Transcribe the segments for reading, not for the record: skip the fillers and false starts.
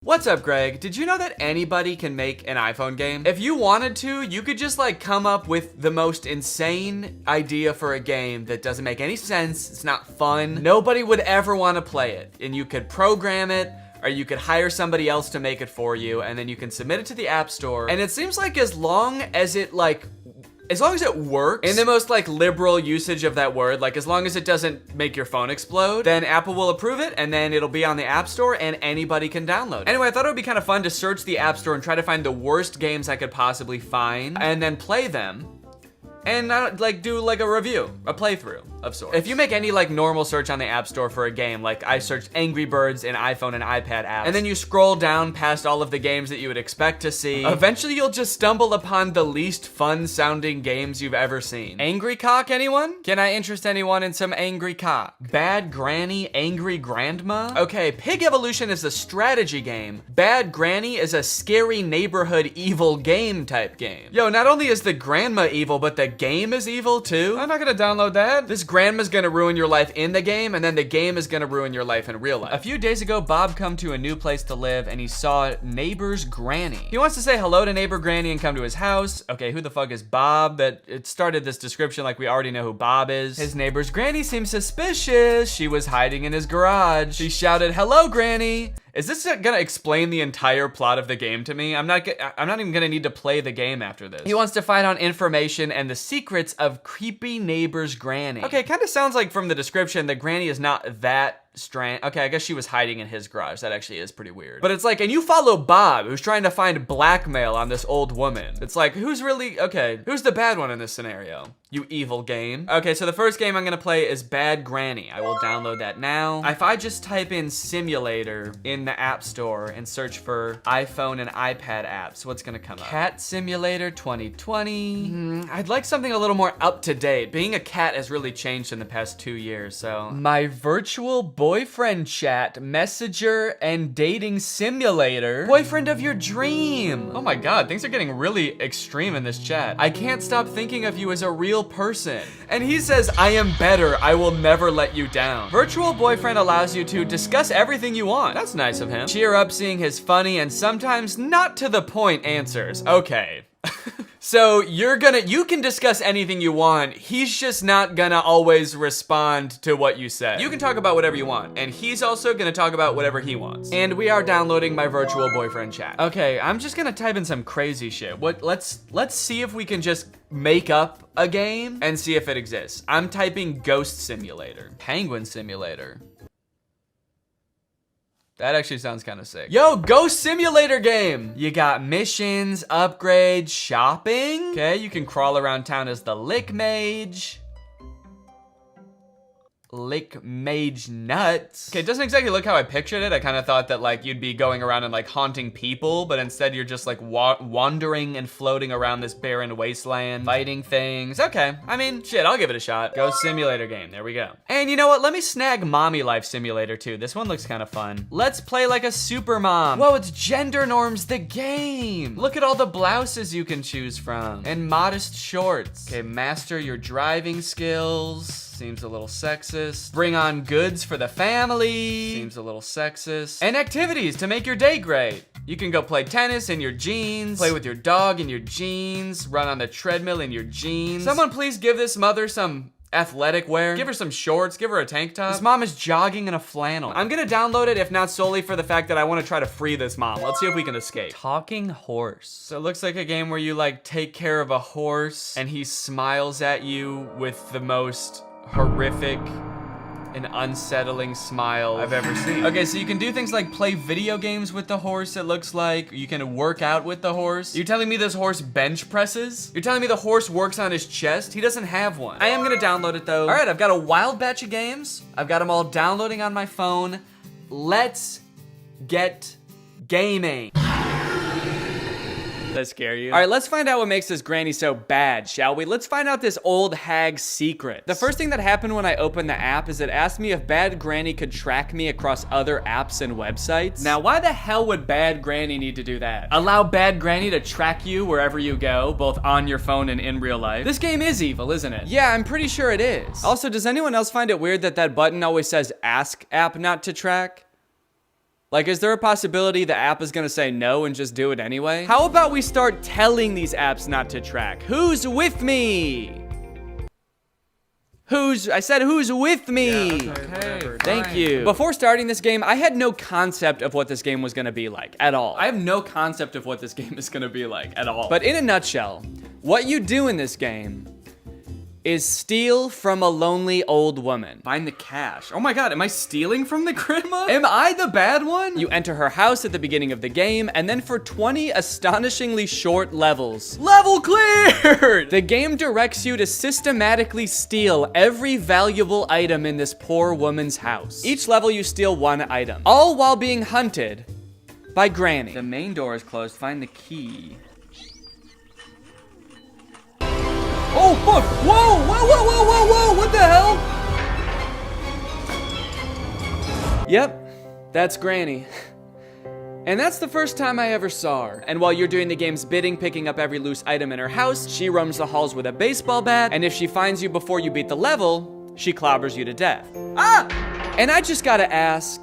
What's up, Greg? Did you know that anybody can make an iPhone game? If you wanted to, you could just like come up with the most insane idea for a game that doesn't make any sense, it's not fun, nobody would ever want to play it, and you could program it, or you could hire somebody else to make it for you, and then you can submit it to the App Store, and it seems like as long as it works in the most like liberal usage of that word, like as long as it doesn't make your phone explode, then Apple will approve it and then it'll be on the App Store and anybody can download it. Anyway, I thought it would be kind of fun to search the App Store and try to find the worst games I could possibly find and then play them and like do like a review, a playthrough of sorts. If you make any like normal search on the App Store for a game, like I searched Angry Birds in iPhone and iPad apps, and then you scroll down past all of the games that you would expect to see, eventually you'll just stumble upon the least fun sounding games you've ever seen. Angry Cock, anyone? Can I interest anyone in some Angry Cock? Bad Granny, Angry Grandma? Okay, Pig Evolution is a strategy game. Bad Granny is a scary neighborhood evil game type game. Yo, not only is the grandma evil, but the game is evil too? I'm not gonna download that. This grandma's gonna ruin your life in the game, and then the game is gonna ruin your life in real life. A few days ago, Bob come to a new place to live, and he saw neighbor's granny. He wants to say hello to neighbor granny and come to his house. Okay, who the fuck is Bob? That it started this description like we already know who Bob is. His neighbor's granny seems suspicious. She was hiding in his garage. She shouted, "Hello, granny." Is this gonna explain the entire plot of the game to me? I'm not even gonna need to play the game after this. He wants to find out information and the secrets of creepy neighbor's granny. Okay, it kind of sounds like from the description that granny is not that strange. Okay, I guess she was hiding in his garage. That actually is pretty weird. But it's like, and you follow Bob, who's trying to find blackmail on this old woman. It's like, who's the bad one in this scenario? You evil game. Okay, so the first game I'm gonna play is Bad Granny. I will download that now. If I just type in simulator in the App Store and search for iPhone and iPad apps, what's gonna come up? Cat Simulator 2020. I'd like something a little more up to date. Being a cat has really changed in the past 2 years, so. My virtual boyfriend chat, messenger, and dating simulator. Boyfriend of your dream. Oh my God, things are getting really extreme in this chat. I can't stop thinking of you as a real person. And he says, I am better, I will never let you down. Virtual boyfriend allows you to discuss everything you want. That's nice of him. Cheer up seeing his funny and sometimes not to the point answers. Okay. So you can discuss anything you want. He's just not gonna always respond to what you say. You can talk about whatever you want, and he's also gonna talk about whatever he wants. And we are downloading my virtual boyfriend chat. Okay, I'm just gonna type in some crazy shit. Let's see if we can just make up a game and see if it exists. I'm typing Ghost Simulator, Penguin Simulator. That actually sounds kind of sick. Yo, Ghost Simulator game! You got missions, upgrades, shopping. Okay, you can crawl around town as the Lick Mage. Lick Mage nuts. Okay, it doesn't exactly look how I pictured it. I kind of thought that like you'd be going around and like haunting people, but instead you're just like wandering and floating around this barren wasteland, fighting things. Okay, I mean, shit, I'll give it a shot. Ghost Simulator game, there we go. And you know what? Let me snag Mommy Life Simulator too. This one looks kind of fun. Let's play like a super mom. Whoa, it's Gender Norms the game. Look at all the blouses you can choose from and modest shorts. Okay, master your driving skills. Seems a little sexist. Bring on goods for the family. Seems a little sexist. And activities to make your day great. You can go play tennis in your jeans, play with your dog in your jeans, run on the treadmill in your jeans. Someone please give this mother some athletic wear. Give her some shorts, give her a tank top. This mom is jogging in a flannel. I'm gonna download it, if not solely for the fact that I wanna try to free this mom. Let's see if we can escape. Talking horse. So it looks like a game where you like take care of a horse and he smiles at you with the most horrific and unsettling smile I've ever seen. Okay, so you can do things like play video games with the horse, it looks like. You can work out with the horse. You're telling me this horse bench presses? You're telling me the horse works on his chest? He doesn't have one. I am gonna download it though. All right, I've got a wild batch of games. I've got them all downloading on my phone. Let's get gaming. Does that scare you? All right, let's find out what makes this granny so bad, shall we? Let's find out this old hag's secret. The first thing that happened when I opened the app is it asked me if Bad Granny could track me across other apps and websites. Now, why the hell would Bad Granny need to do that? Allow Bad Granny to track you wherever you go, both on your phone and in real life. This game is evil, isn't it? Yeah, I'm pretty sure it is. Also, does anyone else find it weird that that button always says ask app not to track? Like, is there a possibility the app is gonna say no and just do it anyway? How about we start telling these apps not to track? Who's with me? I said who's with me? Yeah, okay, Thank you. Before starting this game, I had no concept of what this game was gonna be like, at all. I have no concept of what this game is gonna be like, at all. But in a nutshell, what you do in this game is steal from a lonely old woman. Find the cash. Oh my god, am I stealing from the grandma? Am I the bad one? You enter her house at the beginning of the game, and then for 20 astonishingly short levels. Level cleared! The game directs you to systematically steal every valuable item in this poor woman's house. Each level you steal one item, all while being hunted by Granny. The main door is closed, find the key. Oh, fuck! Whoa! Whoa, whoa, whoa, whoa, whoa! What the hell? Yep, that's Granny. And that's the first time I ever saw her. And while you're doing the game's bidding, picking up every loose item in her house, she roams the halls with a baseball bat, and if she finds you before you beat the level, she clobbers you to death. Ah! And I just gotta ask,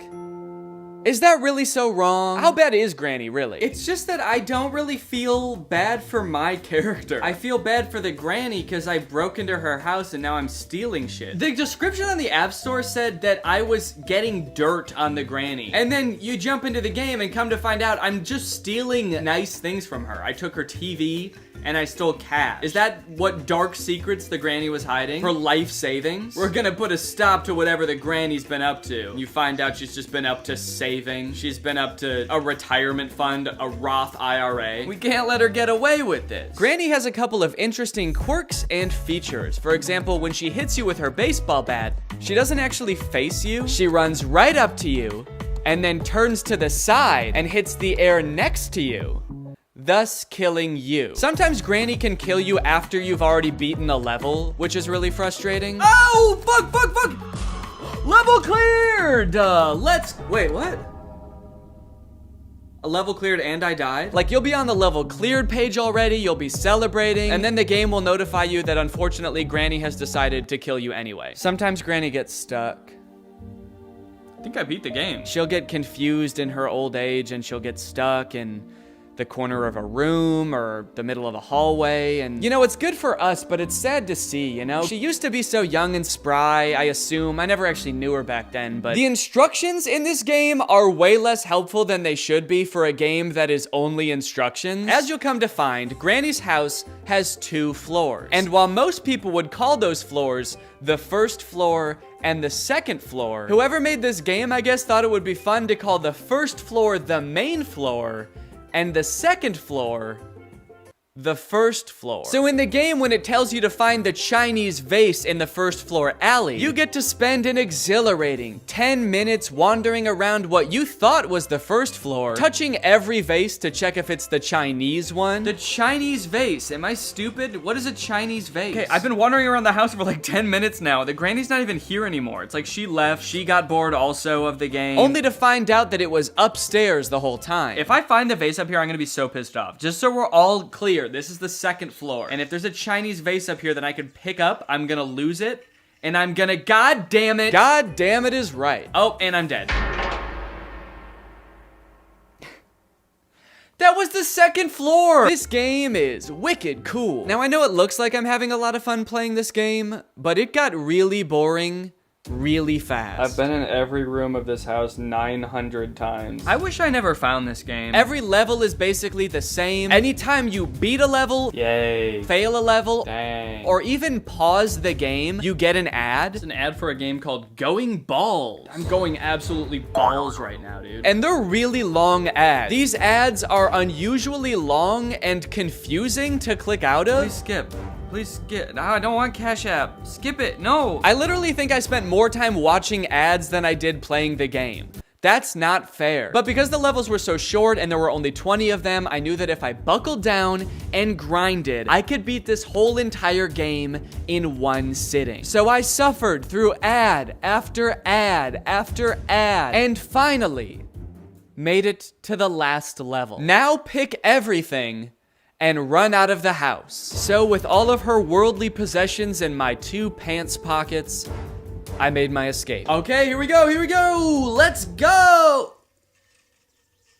is that really so wrong? How bad is Granny, really? It's just that I don't really feel bad for my character. I feel bad for the Granny because I broke into her house and now I'm stealing shit. The description on the App Store said that I was getting dirt on the Granny. And then you jump into the game and come to find out I'm just stealing nice things from her. I took her TV and I stole cash. Is that what dark secrets the Granny was hiding? Her life savings? We're gonna put a stop to whatever the Granny's been up to. You find out she's just been up to saving. She's been up to a retirement fund, a Roth IRA. We can't let her get away with this. Granny has a couple of interesting quirks and features. For example, when she hits you with her baseball bat, she doesn't actually face you. She runs right up to you and then turns to the side and hits the air next to you, thus killing you. Sometimes Granny can kill you after you've already beaten a level, which is really frustrating. Oh, fuck, fuck, fuck! Level cleared! Wait, what? A level cleared and I died? Like, you'll be on the level cleared page already, you'll be celebrating, and then the game will notify you that unfortunately Granny has decided to kill you anyway. Sometimes Granny gets stuck. I think I beat the game. She'll get confused in her old age and she'll get stuck in the corner of a room or the middle of a hallway, and you know, it's good for us, but it's sad to see, you know? She used to be so young and spry, I assume. I never actually knew her back then, but the instructions in this game are way less helpful than they should be for a game that is only instructions. As you'll come to find, Granny's house has 2 floors, and while most people would call those floors the first floor and the second floor, whoever made this game, I guess, thought it would be fun to call the first floor the main floor and the second floor the first floor. So in the game, when it tells you to find the Chinese vase in the first floor alley, you get to spend an exhilarating 10 minutes wandering around what you thought was the first floor, touching every vase to check if it's the Chinese one. The Chinese vase, am I stupid? What is a Chinese vase? Okay, I've been wandering around the house for like 10 minutes now. The Granny's not even here anymore. It's like she left, she got bored also of the game, only to find out that it was upstairs the whole time. If I find the vase up here, I'm gonna be so pissed off. Just so we're all clear, this is the second floor. And if there's a Chinese vase up here that I could pick up, I'm gonna lose it. And I'm gonna, God damn it. God damn it is right. Oh, and I'm dead. That was the second floor. This game is wicked cool. Now, I know it looks like I'm having a lot of fun playing this game, but it got really boring really fast. I've been in every room of this house 900 times. I wish I never found this game. Every level is basically the same. Anytime you beat a level, yay, fail a level, dang, or even pause the game, you get an ad. It's an ad for a game called Going Balls. I'm going absolutely balls right now, dude. And they're really long ads. These ads are unusually long and confusing to click out of. Please skip. Please skip. No, I don't want Cash App. Skip it. No. I literally think I spent more time watching ads than I did playing the game. That's not fair. But because the levels were so short and there were only 20 of them, I knew that if I buckled down and grinded, I could beat this whole entire game in one sitting. So I suffered through ad after ad after ad, and finally made it to the last level. Now pick everything and run out of the house. So with all of her worldly possessions in my 2 pants pockets, I made my escape. Okay, here we go, let's go!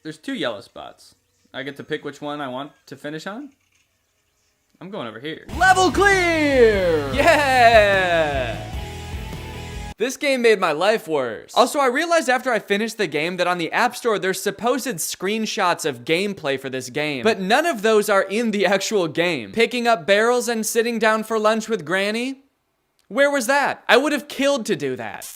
There's 2 yellow spots. I get to pick which one I want to finish on? I'm going over here. Level clear! Yeah! This game made my life worse. Also, I realized after I finished the game that on the App Store, there's supposed screenshots of gameplay for this game, but none of those are in the actual game. Picking up barrels and sitting down for lunch with Granny? Where was that? I would have killed to do that.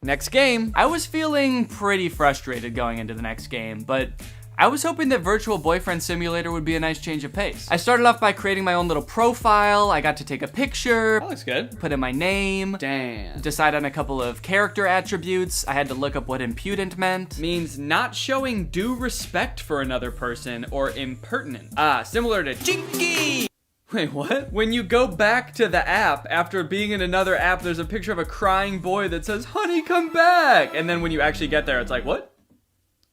Next game. I was feeling pretty frustrated going into the next game, but I was hoping that Virtual Boyfriend Simulator would be a nice change of pace. I started off by creating my own little profile. I got to take a picture. That looks good. Put in my name. Damn. Decide on a couple of character attributes. I had to look up what impudent meant. Means not showing due respect for another person or impertinent. Similar to Chinky. Wait, what? When you go back to the app after being in another app, there's a picture of a crying boy that says, "Honey, come back." And then when you actually get there, it's like, what?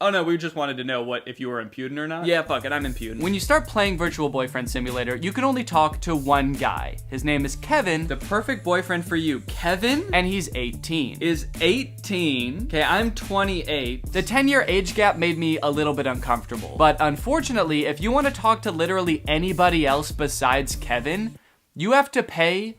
Oh no, we just wanted to know if you were impudent or not. Yeah, fuck it, I'm impudent. When you start playing Virtual Boyfriend Simulator, you can only talk to one guy. His name is Kevin. The perfect boyfriend for you. Kevin? And he's 18. Is 18. Okay, I'm 28. The 10-year age gap made me a little bit uncomfortable. But unfortunately, if you want to talk to literally anybody else besides Kevin, you have to pay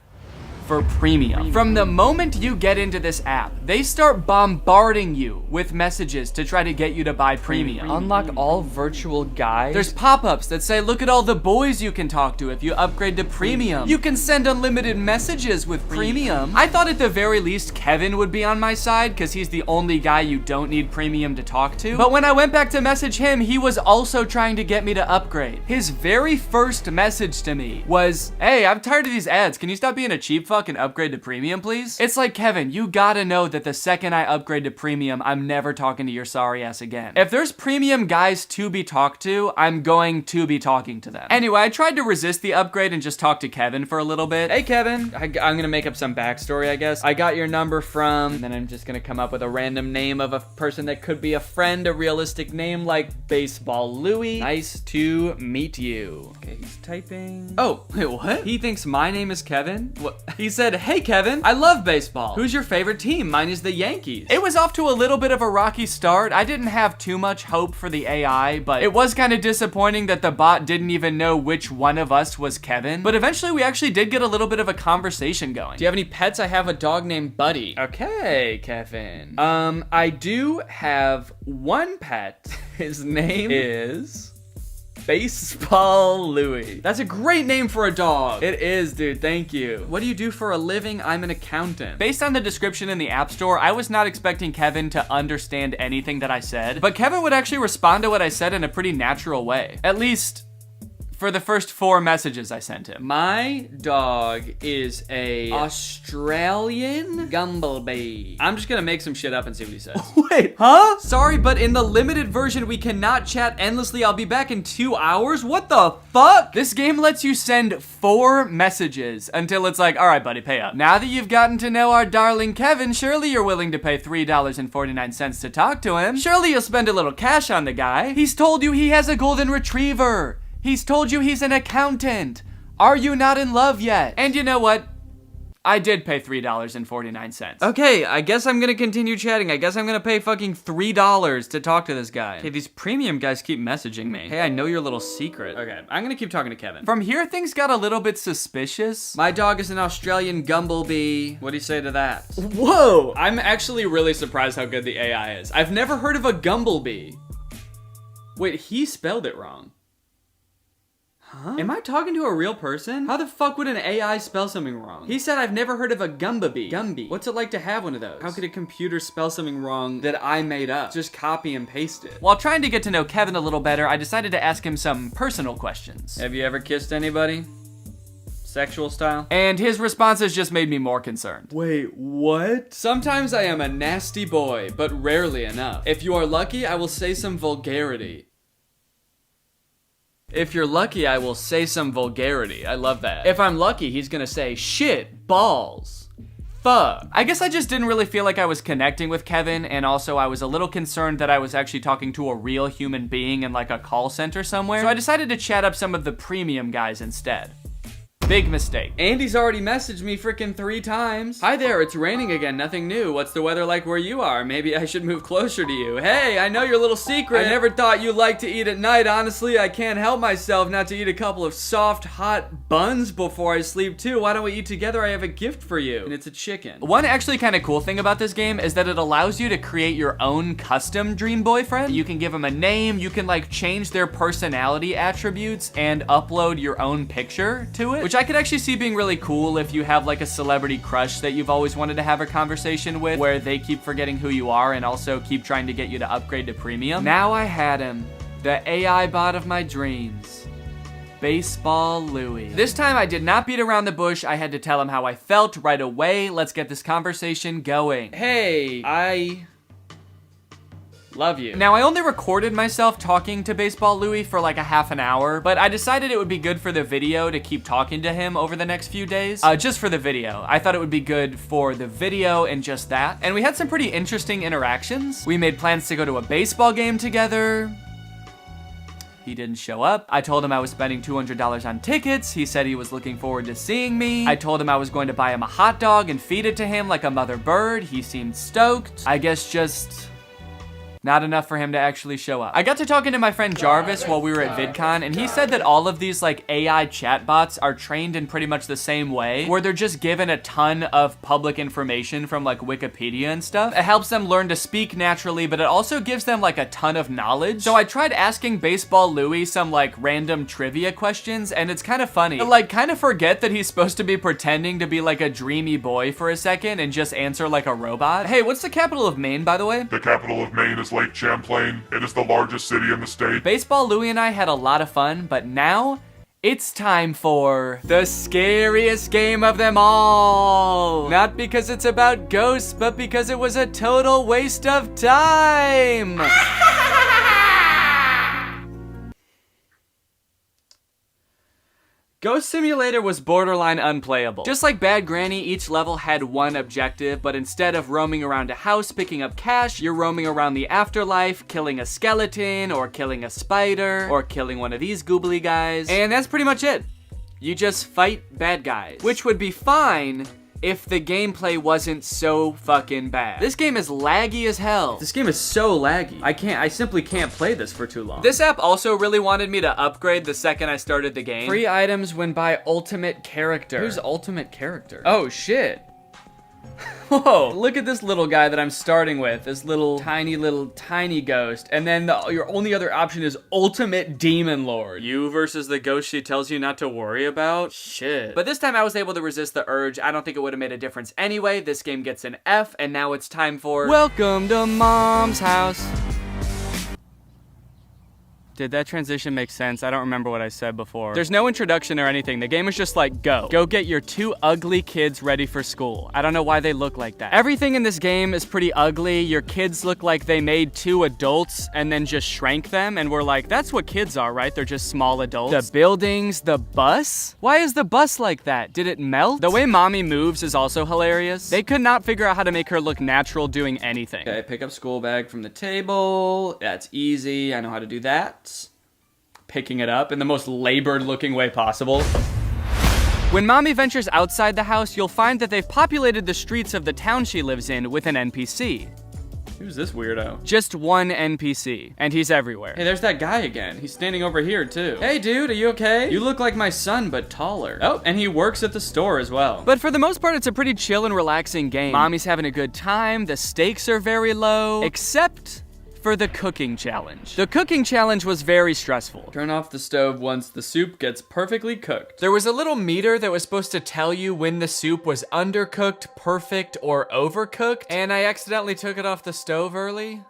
for premium. From the moment you get into this app, they start bombarding you with messages to try to get you to buy premium. Unlock all virtual guys. There's pop-ups that say, look at all the boys you can talk to if you upgrade to premium. You can send unlimited messages with premium. I thought at the very least Kevin would be on my side because he's the only guy you don't need premium to talk to. But when I went back to message him, he was also trying to get me to upgrade. His very first message to me was, "Hey, I'm tired of these ads. Can you stop being a cheap fuck and upgrade to premium, please?" It's like, Kevin, you gotta know that the second I upgrade to premium, I'm never talking to your sorry ass again. If there's premium guys to be talked to, I'm going to be talking to them. Anyway, I tried to resist the upgrade and just talk to Kevin for a little bit. Hey Kevin, I'm gonna make up some backstory, I guess. I got your number from, and then I'm just gonna come up with a random name of a person that could be a friend, a realistic name like Baseball Louie. Nice to meet you. Okay, he's typing. Oh, wait, what? He thinks my name is Kevin? What? He said, "Hey Kevin, I love baseball. Who's your favorite team? Mine is the Yankees." It was off to a little bit of a rocky start. I didn't have too much hope for the AI, but it was kind of disappointing that the bot didn't even know which one of us was Kevin. But eventually we actually did get a little bit of a conversation going. Do you have any pets? I have a dog named Buddy. Okay, Kevin. I do have one pet. His name is Baseball Louie. That's a great name for a dog. It is, dude. Thank you. What do you do for a living? I'm an accountant. Based on the description in the App Store, I was not expecting Kevin to understand anything that I said, but Kevin would actually respond to what I said in a pretty natural way. At least for the first 4 messages I sent him. My dog is a Australian Gumblebee. I'm just gonna make some shit up and see what he says. Wait, huh? Sorry, but in the limited version, we cannot chat endlessly. I'll be back in 2 hours. What the fuck? This game lets you send 4 messages until it's like, all right, buddy, pay up. Now that you've gotten to know our darling Kevin, surely you're willing to pay $3.49 to talk to him. Surely you'll spend a little cash on the guy. He's told you he has a golden retriever. He's told you he's an accountant. Are you not in love yet? And you know what? I did pay $3.49. Okay, I guess I'm gonna continue chatting. I guess I'm gonna pay fucking $3 to talk to this guy. Okay, these premium guys keep messaging me. Hey, I know your little secret. Okay, I'm gonna keep talking to Kevin. From here, things got a little bit suspicious. My dog is an Australian Gumblebee. What do you say to that? Whoa! I'm actually really surprised how good the AI is. I've never heard of a Gumblebee. Wait, he spelled it wrong. Huh? Am I talking to a real person? How the fuck would an AI spell something wrong? He said I've never heard of a Gumblebee. Gumby. What's it like to have one of those? How could a computer spell something wrong that I made up? Just copy and paste it. While trying to get to know Kevin a little better, I decided to ask him some personal questions. Have you ever kissed anybody? Sexual style? And his responses just made me more concerned. Wait, what? Sometimes I am a nasty boy, but rarely enough. If you are lucky, I will say some vulgarity. If you're lucky, I will say some vulgarity. I love that. If I'm lucky, he's gonna say shit, balls, fuck. I guess I just didn't really feel like I was connecting with Kevin, and also I was a little concerned that I was actually talking to a real human being in like a call center somewhere. So I decided to chat up some of the premium guys instead. Big mistake. Andy's already messaged me freaking 3 times. Hi there, it's raining again, nothing new. What's the weather like where you are? Maybe I should move closer to you. Hey, I know your little secret. I never thought you liked to eat at night. Honestly, I can't help myself not to eat a couple of soft, hot buns before I sleep too. Why don't we eat together? I have a gift for you. And it's a chicken. One actually kind of cool thing about this game is that it allows you to create your own custom dream boyfriend. You can give them a name, you can like change their personality attributes and upload your own picture to it, which I could actually see being really cool if you have like a celebrity crush that you've always wanted to have a conversation with, where they keep forgetting who you are and also keep trying to get you to upgrade to premium. Now I had him, the AI bot of my dreams. Baseball Louie. This time I did not beat around the bush. I had to tell him how I felt right away. Let's get this conversation going. Hey, I love you. Now, I only recorded myself talking to Baseball Louie for like a half an hour, but I decided it would be good for the video to keep talking to him over the next few days. Just for the video. I thought it would be good for the video and just that. And we had some pretty interesting interactions. We made plans to go to a baseball game together. He didn't show up. I told him I was spending $200 on tickets. He said he was looking forward to seeing me. I told him I was going to buy him a hot dog and feed it to him like a mother bird. He seemed stoked. I guess just not enough for him to actually show up. I got to talking to my friend Jarvis while we were at VidCon, and he said that all of these like AI chatbots are trained in pretty much the same way, where they're just given a ton of public information from like Wikipedia and stuff. It helps them learn to speak naturally, but it also gives them like a ton of knowledge. So I tried asking Baseball Louie some like random trivia questions, and it's kind of funny. I like kind of forget that he's supposed to be pretending to be like a dreamy boy for a second and just answer like a robot. Hey, what's the capital of Maine, by the way? The capital of Maine is Lake Champlain. It is the largest city in the state. Baseball Louie and I had a lot of fun, but now it's time for the scariest game of them all. Not because it's about ghosts, but because it was a total waste of time. Ghost Simulator was borderline unplayable. Just like Bad Granny, each level had one objective, but instead of roaming around a house picking up cash, you're roaming around the afterlife, killing a skeleton, or killing a spider, or killing one of these goobly guys. And that's pretty much it. You just fight bad guys. Which would be fine if the gameplay wasn't so fucking bad. This game is laggy as hell. This game is so laggy. I simply can't play this for too long. This app also really wanted me to upgrade the second I started the game. Free items when by ultimate character. Who's ultimate character? Oh shit. Whoa, look at this little guy that I'm starting with. This little tiny ghost. And then your only other option is ultimate demon lord. You versus the ghost she tells you not to worry about? Shit. But this time I was able to resist the urge. I don't think it would have made a difference anyway. This game gets an F, and now it's time for Welcome to Mom's House. Did that transition make sense? I don't remember what I said before. There's no introduction or anything. The game is just like, go. Go get your 2 ugly kids ready for school. I don't know why they look like that. Everything in this game is pretty ugly. Your kids look like they made 2 adults and then just shrank them, and we're like, that's what kids are, right? They're just small adults. The buildings, the bus? Why is the bus like that? Did it melt? The way mommy moves is also hilarious. They could not figure out how to make her look natural doing anything. Okay, pick up school bag from the table. That's easy. I know how to do that. Picking it up in the most labored looking way possible. When mommy ventures outside the house, you'll find that they've populated the streets of the town she lives in with an NPC. Who's this weirdo? Just one NPC, and he's everywhere. Hey, there's that guy again. He's standing over here too. Hey dude, are you okay? You look like my son, but taller. Oh, and he works at the store as well. But for the most part, it's a pretty chill and relaxing game. Mommy's having a good time, the stakes are very low, except for the cooking challenge. The cooking challenge was very stressful. Turn off the stove once the soup gets perfectly cooked. There was a little meter that was supposed to tell you when the soup was undercooked, perfect, or overcooked, and I accidentally took it off the stove early.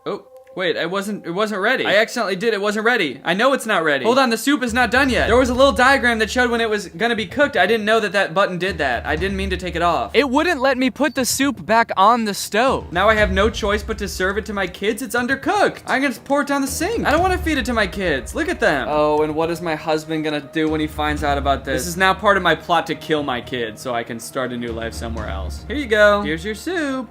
Oh. Wait, it wasn't ready. I accidentally did, it wasn't ready. I know it's not ready. Hold on, the soup is not done yet. There was a little diagram that showed when it was gonna be cooked. I didn't know that that button did that. I didn't mean to take it off. It wouldn't let me put the soup back on the stove. Now I have no choice but to serve it to my kids. It's undercooked. I'm gonna pour it down the sink. I don't wanna feed it to my kids. Look at them. Oh, and what is my husband gonna do when he finds out about this? This is now part of my plot to kill my kids so I can start a new life somewhere else. Here you go. Here's your soup.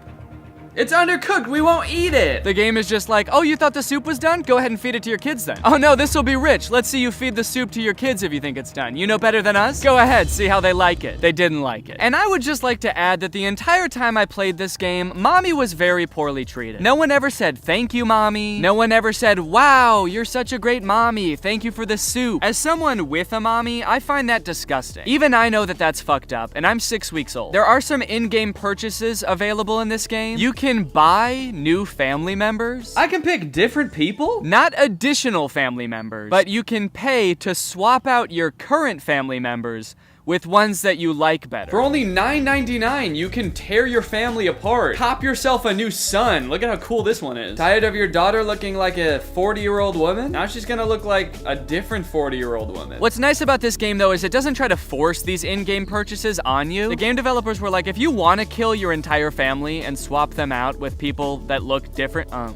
It's undercooked. We won't eat it. The game is just like, oh, you thought the soup was done? Go ahead and feed it to your kids then. Oh no, this will be rich. Let's see you feed the soup to your kids if you think it's done. You know better than us? Go ahead, see how they like it. They didn't like it. And I would just like to add that the entire time I played this game, Mommy was very poorly treated. No one ever said, thank you, Mommy. No one ever said, wow, you're such a great mommy. Thank you for the soup. As someone with a mommy, I find that disgusting. Even I know that that's fucked up, and I'm 6 weeks old. There are some in-game purchases available in this game. You can buy new family members. I can pick different people? Not additional family members, but you can pay to swap out your current family members with ones that you like better. For only $9.99, you can tear your family apart. Pop yourself a new son. Look at how cool this one is. Tired of your daughter looking like a 40-year-old woman? Now she's gonna look like a different 40-year-old woman. What's nice about this game, though, is it doesn't try to force these in-game purchases on you. The game developers were like, if you want to kill your entire family and swap them out with people that look different, Oh,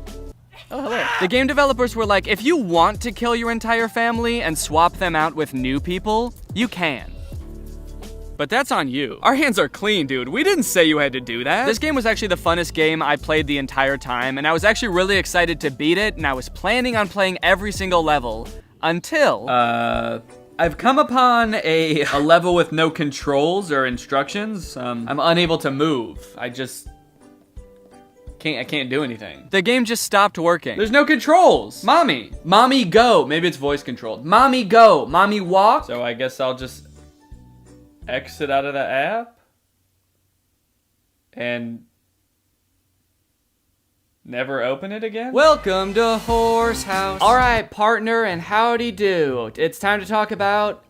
hello. The game developers were like, if you want to kill your entire family and swap them out with new people, you can. But that's on you. Our hands are clean, dude. We didn't say you had to do that. This game was actually the funnest game I played the entire time, and I was actually really excited to beat it, and I was planning on playing every single level until... I've come upon a level with no controls or instructions. I'm unable to move. I can't do anything. The game just stopped working. There's no controls. Mommy go. Maybe it's voice controlled. Mommy go. Mommy walk. So I guess I'll just exit out of the app and never open it again? Welcome to Horse House. All right, partner, and howdy do. It's time to talk about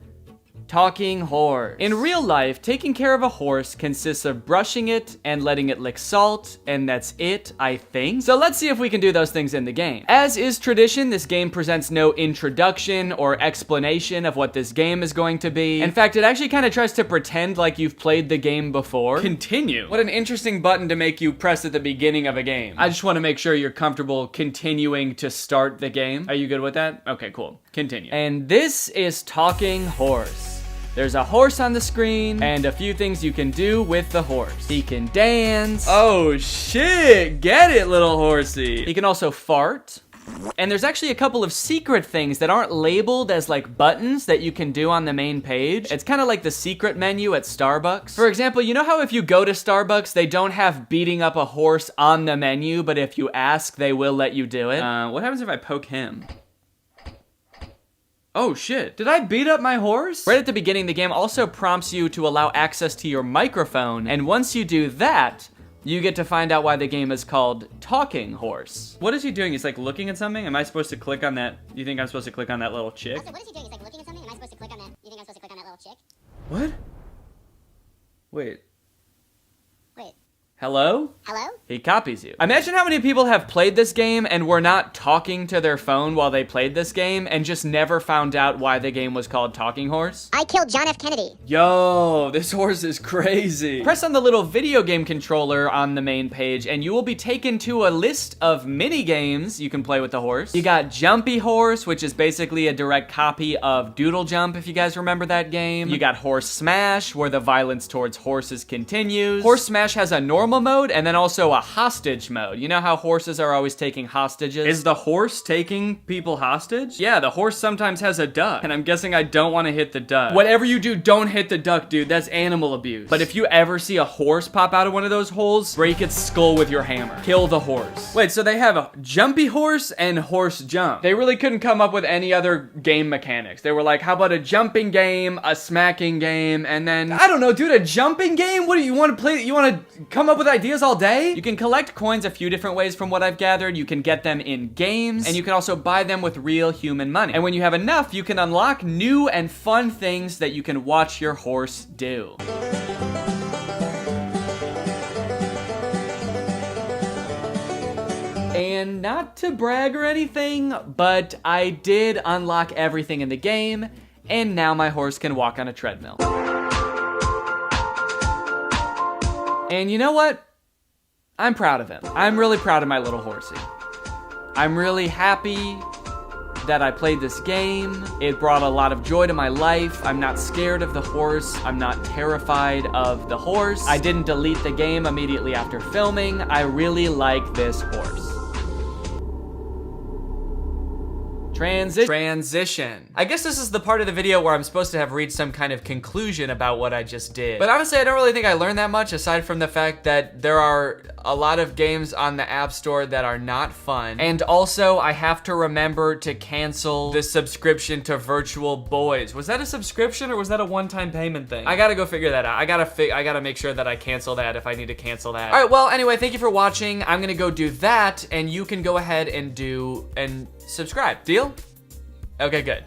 talking horse. In real life, taking care of a horse consists of brushing it and letting it lick salt, and that's it, I think. So let's see if we can do those things in the game. As is tradition, this game presents no introduction or explanation of what this game is going to be. In fact, it actually kind of tries to pretend like you've played the game before. Continue. What an interesting button to make you press at the beginning of a game. I just want to make sure you're comfortable continuing to start the game. Are you good with that? Okay, cool. Continue. And this is Talking Horse. There's a horse on the screen, and a few things you can do with the horse. He can dance. Oh shit, get it, little horsey. He can also fart. And there's actually a couple of secret things that aren't labeled as like buttons that you can do on the main page. It's kind of like the secret menu at Starbucks. For example, you know how if you go to Starbucks, they don't have beating up a horse on the menu, but if you ask, they will let you do it? What happens if I poke him? Oh shit, did I beat up my horse? Right at the beginning, the game also prompts you to allow access to your microphone, and once you do that, you get to find out why the game is called Talking Horse. What is he doing? He's like looking at something? Am I supposed to click on that? You think I'm supposed to click on that little chick? Also, what is he doing? He's like looking at something? Am I supposed to click on that? You think I'm supposed to click on that little chick? What? Wait. Wait. Hello? Hello? He copies you. Imagine how many people have played this game and were not talking to their phone while they played this game and just never found out why the game was called Talking Horse. I killed John F. Kennedy. Yo, this horse is crazy. Press on the little video game controller on the main page and you will be taken to a list of mini games you can play with the horse. You got Jumpy Horse, which is basically a direct copy of Doodle Jump, if you guys remember that game. You got Horse Smash, where the violence towards horses continues. Horse Smash has a normal mode and then also a hostage mode. You know how horses are always taking hostages? Is the horse taking people hostage? Yeah, the horse sometimes has a duck, and I'm guessing I don't want to hit the duck. Whatever you do, don't hit the duck, dude. That's animal abuse. But if you ever see a horse pop out of one of those holes, break its skull with your hammer. Kill the horse. Wait, so they have a Jumpy Horse and Horse Jump. They really couldn't come up with any other game mechanics. They were like, how about a jumping game, a smacking game, and then, I don't know, dude, a jumping game? What do you want to play? You want to come up with ideas all day? You can collect coins a few different ways from what I've gathered. You can get them in games, and you can also buy them with real human money. And when you have enough, you can unlock new and fun things that you can watch your horse do. And not to brag or anything, but I did unlock everything in the game, and now my horse can walk on a treadmill. And you know what? I'm proud of him. I'm really proud of my little horsey. I'm really happy that I played this game. It brought a lot of joy to my life. I'm not scared of the horse. I'm not terrified of the horse. I didn't delete the game immediately after filming. I really like this horse. Transition. I guess this is the part of the video where I'm supposed to have reached some kind of conclusion about what I just did. But honestly, I don't really think I learned that much, aside from the fact that there are a lot of games on the App Store that are not fun. And also, I have to remember to cancel the subscription to Virtual Boys. Was that a subscription or was that a one-time payment thing? I gotta go figure that out. I gotta make sure that I cancel that if I need to cancel that. All right, well, anyway, thank you for watching. I'm gonna go do that, and you can go ahead and subscribe. Deal? Okay, good.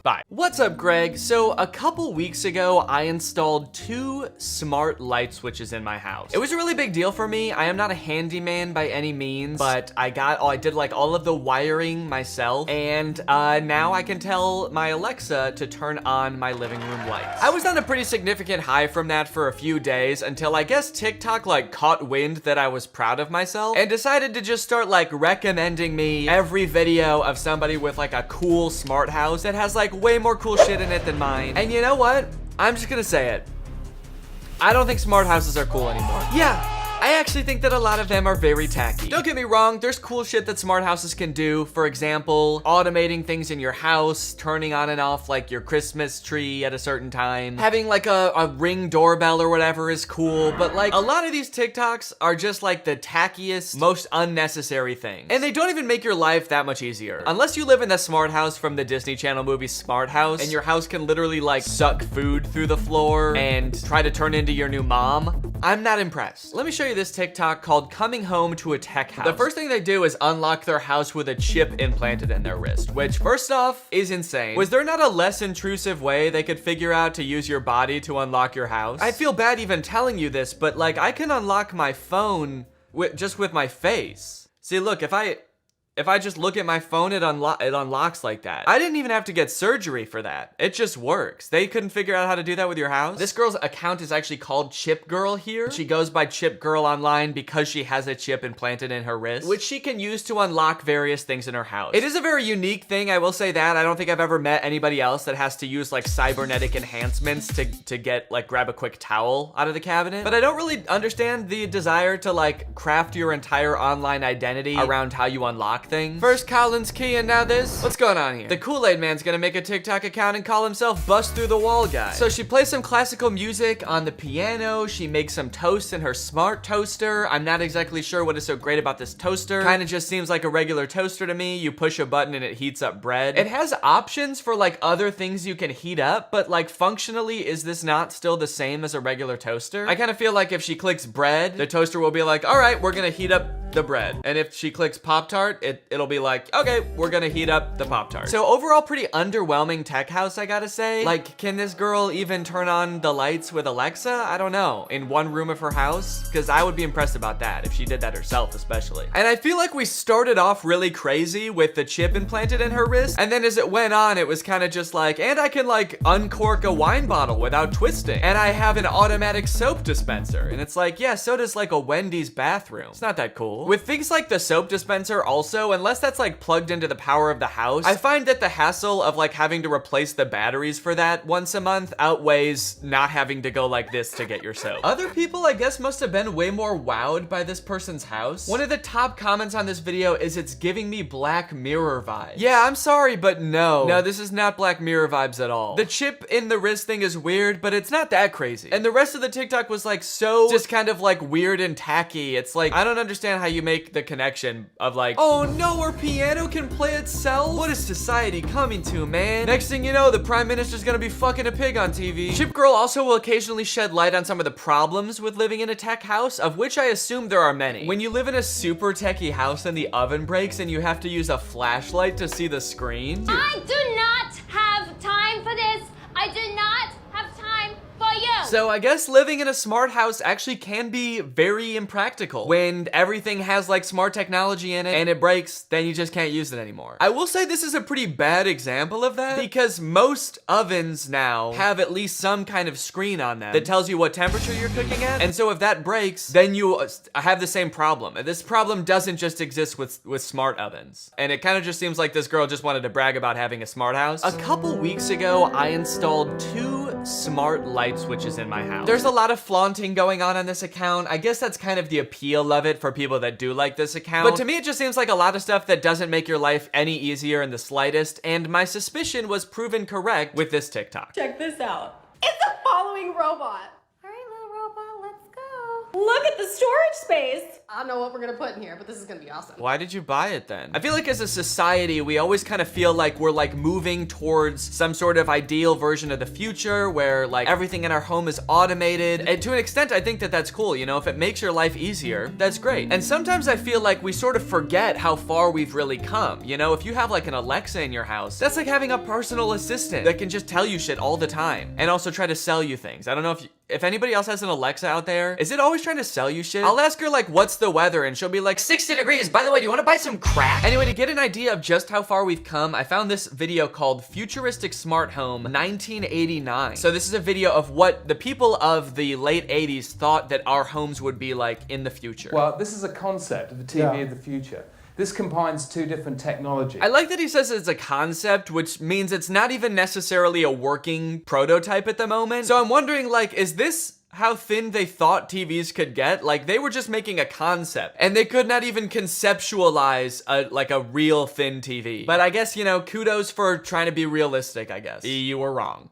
Bye. What's up, Greg? So a couple weeks ago, I installed 2 smart light switches in my house. It was a really big deal for me. I am not a handyman by any means, but I did like all of the wiring myself, and now I can tell my Alexa to turn on my living room lights. I was on a pretty significant high from that for a few days until I guess TikTok like caught wind that I was proud of myself and decided to just start like recommending me every video of somebody with like a cool smart house that has like way more cool shit in it than mine. And you know what? I'm just gonna say it. I don't think smart houses are cool anymore. Yeah. I actually think that a lot of them are very tacky. Don't get me wrong, there's cool shit that smart houses can do. For example, automating things in your house, turning on and off like your Christmas tree at a certain time. Having like a Ring doorbell or whatever is cool, but like a lot of these TikToks are just like the tackiest, most unnecessary things. And they don't even make your life that much easier. Unless you live in the smart house from the Disney Channel movie Smart House, and your house can literally like suck food through the floor and try to turn into your new mom. I'm not impressed. Let me show you this TikTok called Coming Home to a Tech House. The first thing they do is unlock their house with a chip implanted in their wrist, which first off is insane. Was there not a less intrusive way they could figure out to use your body to unlock your house? I feel bad even telling you this, but like I can unlock my phone just with my face. See, look, if I just look at my phone, it unlocks like that. I didn't even have to get surgery for that. It just works. They couldn't figure out how to do that with your house. This girl's account is actually called Chip Girl here. She goes by Chip Girl online because she has a chip implanted in her wrist, which she can use to unlock various things in her house. It is a very unique thing, I will say that. I don't think I've ever met anybody else that has to use like cybernetic enhancements to get like grab a quick towel out of the cabinet. But I don't really understand the desire to like craft your entire online identity around how you unlock things. First Colin's key and now this. What's going on here? The Kool-Aid Man's gonna make a TikTok account and call himself Bust Through the Wall Guy. So she plays some classical music on the piano. She makes some toast in her smart toaster. I'm not exactly sure what is so great about this toaster. Kind of just seems like a regular toaster to me. You push a button and it heats up bread. It has options for like other things you can heat up, but like functionally, is this not still the same as a regular toaster? I kind of feel like if she clicks bread, the toaster will be like, all right, we're gonna heat up the bread. And if she clicks Pop-Tart, it'll be like, okay, we're gonna heat up the Pop-Tart. So overall, pretty underwhelming tech house, I gotta say. Like, can this girl even turn on the lights with Alexa? I don't know. In one room of her house? Because I would be impressed about that, if she did that herself, especially. And I feel like we started off really crazy with the chip implanted in her wrist, and then as it went on, it was kind of just like, and I can like uncork a wine bottle without twisting. And I have an automatic soap dispenser. And it's like, yeah, so does like a Wendy's bathroom. It's not that cool. With things like the soap dispenser also, unless that's like plugged into the power of the house, I find that the hassle of like having to replace the batteries for that once a month outweighs not having to go like this to get your soap. Other people, I guess, must have been way more wowed by this person's house. One of the top comments on this video is it's giving me Black Mirror vibes. Yeah, I'm sorry, but no. No, this is not Black Mirror vibes at all. The chip in the wrist thing is weird, but it's not that crazy. And the rest of the TikTok was like so just kind of like weird and tacky. It's like, I don't understand how you make the connection of like, oh no, our piano can play itself? What is society coming to, man? Next thing you know, the prime minister's gonna be fucking a pig on TV. Chip Girl also will occasionally shed light on some of the problems with living in a tech house, of which I assume there are many. When you live in a super techie house and the oven breaks and you have to use a flashlight to see the screen. I do not have time for this. I do not have time for you. So I guess living in a smart house actually can be very impractical. When everything has like smart technology in it and it breaks, then you just can't use it anymore. I will say this is a pretty bad example of that because most ovens now have at least some kind of screen on them that tells you what temperature you're cooking at. And so if that breaks, then you have the same problem. And this problem doesn't just exist with smart ovens. And it kind of just seems like this girl just wanted to brag about having a smart house. A couple weeks ago, I installed 2 smart light switches in my house. There's a lot of flaunting going on this account. I guess that's kind of the appeal of it for people that do like this account. But to me, it just seems like a lot of stuff that doesn't make your life any easier in the slightest. And my suspicion was proven correct with this TikTok. Check this out. It's a following robot. All right, little robot, let's go. Look at the storage space. I don't know what we're gonna put in here, but this is gonna be awesome. Why did you buy it then? I feel like as a society, we always kind of feel like we're like moving towards some sort of ideal version of the future where like everything in our home is automated. And to an extent, I think that that's cool. You know, if it makes your life easier, that's great. And sometimes I feel like we sort of forget how far we've really come. You know, if you have like an Alexa in your house, that's like having a personal assistant that can just tell you shit all the time and also try to sell you things. I don't know if anybody else has an Alexa out there, is it always trying to sell you shit? I'll ask her like, what's the weather? And she'll be like, 60 degrees. By the way, do you want to buy some crack? Anyway, to get an idea of just how far we've come, I found this video called Futuristic Smart Home 1989. So this is a video of what the people of the late 80s thought that our homes would be like in the future. Well, this is a concept of a TV of the future. This combines 2 different technologies. I like that he says it's a concept, which means it's not even necessarily a working prototype at the moment. So I'm wondering, like, is this how thin they thought TVs could get? Like, they were just making a concept and they could not even conceptualize a real thin TV. But I guess, you know, kudos for trying to be realistic, I guess. You were wrong.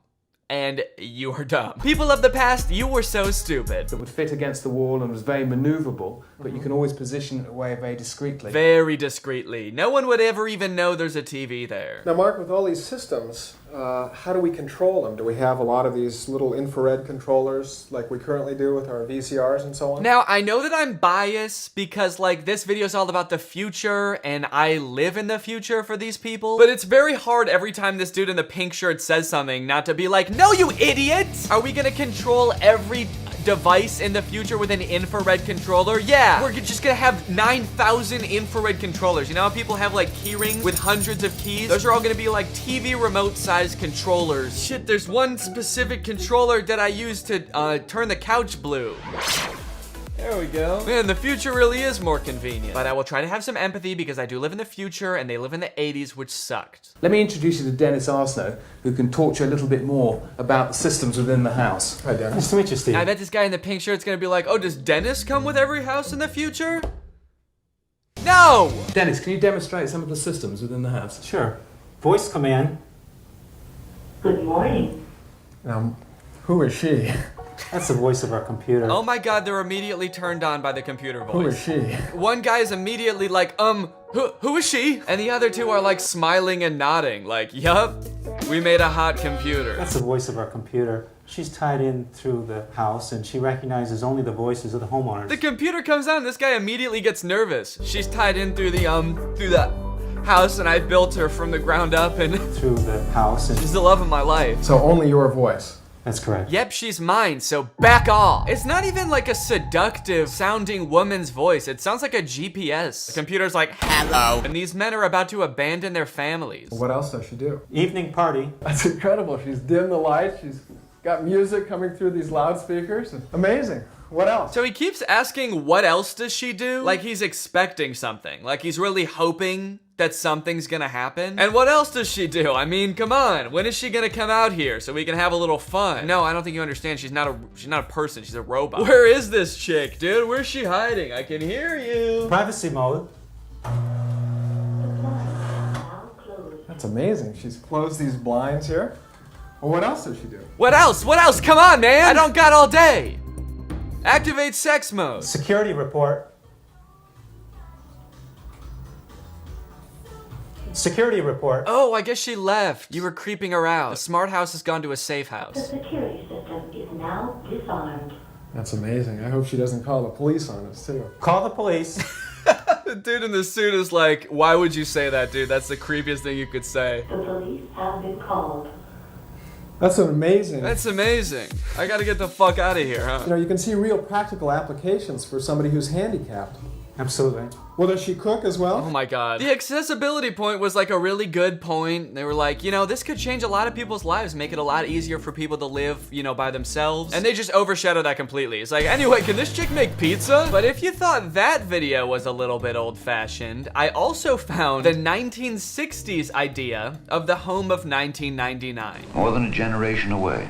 And you were dumb. People of the past, you were so stupid. It would fit against the wall and was very maneuverable, but you can always position it away very discreetly. Very discreetly. No one would ever even know there's a TV there. Now, Mark, with all these systems, how do we control them? Do we have a lot of these little infrared controllers like we currently do with our VCRs and so on? Now, I know that I'm biased because, like, this video is all about the future and I live in the future for these people. But it's very hard every time this dude in the pink shirt says something not to be like, no, you idiot! Are we gonna control every device in the future with an infrared controller? Yeah, we're just gonna have 9,000 infrared controllers. You know how people have like key rings with hundreds of keys? Those are all gonna be like TV remote sized controllers. Shit, there's one specific controller that I use to turn the couch blue. There we go. Man, the future really is more convenient. But I will try to have some empathy because I do live in the future and they live in the 80s, which sucked. Let me introduce you to Dennis Arsenault, who can talk to you a little bit more about the systems within the house. Hi, Dennis. Nice to meet you, Steve. I bet this guy in the pink shirt's gonna be like, oh, does Dennis come with every house in the future? No! Dennis, can you demonstrate some of the systems within the house? Sure. Voice command. Good morning. Who is she? That's the voice of our computer. Oh my god, they're immediately turned on by the computer voice. Who is she? One guy is immediately like, who is she? And the other 2 are like smiling and nodding, like, yup, we made a hot computer. That's the voice of our computer. She's tied in through the house and she recognizes only the voices of the homeowners. The computer comes on, this guy immediately gets nervous. She's tied in through the house and I built her from the ground up and through the house and she's the love of my life. So only your voice. that's correct. Yep, she's mine, so back off. It's not even like a seductive sounding woman's voice. It sounds like a GPS. The computer's like, hello. And these men are about to abandon their families. What else does she do? Evening party. That's incredible. She's dimmed the lights. She's got music coming through these loudspeakers. Amazing. What else? So he keeps asking, what else does she do? Like he's expecting something. Like he's really hoping that something's gonna happen. And what else does she do? I mean, come on. When is she gonna come out here so we can have a little fun? No, I don't think you understand. She's not a person. She's a robot. Where is this chick, dude? Where's she hiding? I can hear you. Privacy mode. That's amazing. She's closed these blinds here. Well, what else does she do? What else? What else? Come on, man. I don't got all day. Activate sex mode. Security report. Security report. Oh, I guess she left. You were creeping her out. The smart house has gone to a safe The house. security system is now disarmed. That's amazing. I hope she doesn't call the police on us, too. Call the police. The dude in the suit is like, why would you say that, dude? That's the creepiest thing you could say. The police have been called. That's amazing. That's amazing. I gotta get the fuck out of here, huh? You know, you can see real practical applications for somebody who's handicapped. Absolutely. Well, does she cook as well? Oh my god. The accessibility point was like a really good point. They were like, you know, this could change a lot of people's lives, make it a lot easier for people to live, you know, by themselves. And they just overshadowed that completely. It's like, anyway, can this chick make pizza? But if you thought that video was a little bit old-fashioned, I also found the 1960s idea of the home of 1999. More than a generation away.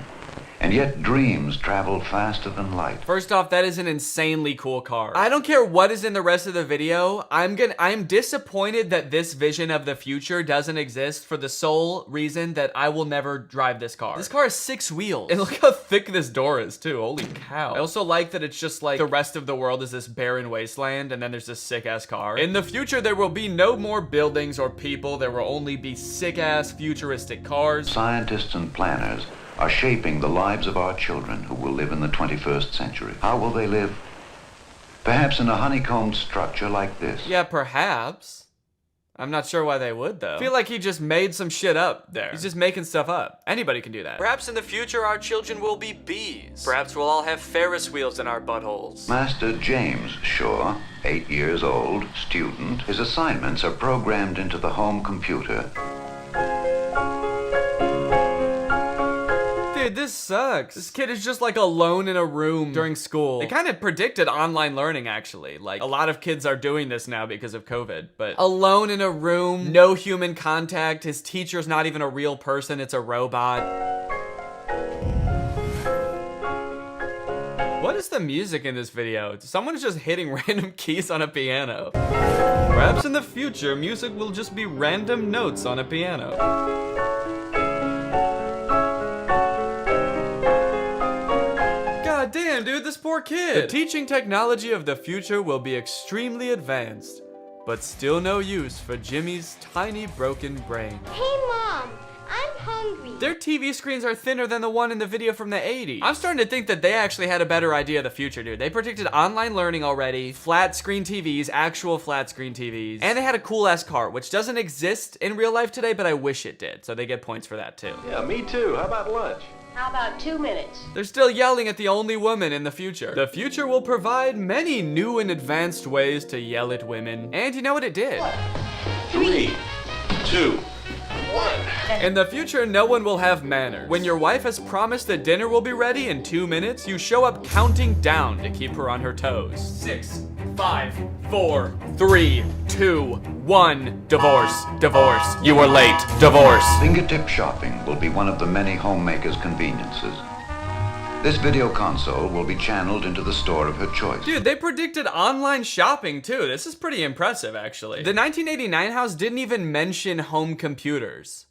And yet dreams travel faster than light. First off, that is an insanely cool car. I don't care what is in the rest of the video. I'm disappointed that this vision of the future doesn't exist for the sole reason that I will never drive this car. This car has 6 wheels. And look how thick this door is too. Holy cow. I also like that it's just like the rest of the world is this barren wasteland and then there's this sick ass car. In the future, there will be no more buildings or people. There will only be sick ass futuristic cars. Scientists and planners are shaping the lives of our children who will live in the 21st century. How will they live? Perhaps in a honeycombed structure like this. Yeah, perhaps. I'm not sure why they would, though. I feel like he just made some shit up there. He's just making stuff up. Anybody can do that. Perhaps in the future, our children will be bees. Perhaps we'll all have Ferris wheels in our buttholes. Master James Shaw, 8 years old, student, his assignments are programmed into the home computer. Dude, this sucks. This kid is just like alone in a room during school. They kind of predicted online learning, actually. Like, a lot of kids are doing this now because of COVID, but alone in a room, no human contact. His teacher's not even a real person, it's a robot. What is the music in this video? Someone's just hitting random keys on a piano. Perhaps in the future, music will just be random notes on a piano. Damn, dude, this poor kid. The teaching technology of the future will be extremely advanced, but still no use for Jimmy's tiny broken brain. Hey, Mom, I'm hungry. Their TV screens are thinner than the one in the video from the 80s. I'm starting to think that they actually had a better idea of the future, dude. They predicted online learning already, flat screen TVs, actual flat screen TVs, and they had a cool ass car, which doesn't exist in real life today, but I wish it did. So they get points for that too. Yeah, me too. How about lunch? How about 2 minutes? They're still yelling at the only woman in the future. The future will provide many new and advanced ways to yell at women. And you know what it did? 3, 2, 1. In the future, no one will have manners. When your wife has promised that dinner will be ready in 2 minutes, you show up counting down to keep her on her toes. 6, 5, 4, 3, 2, 1. Divorce. Divorce. You were late. Divorce. Fingertip shopping will be one of the many homemakers' conveniences. This video console will be channeled into the store of her choice. Dude, they predicted online shopping too. This is pretty impressive, actually. The 1989 house didn't even mention home computers.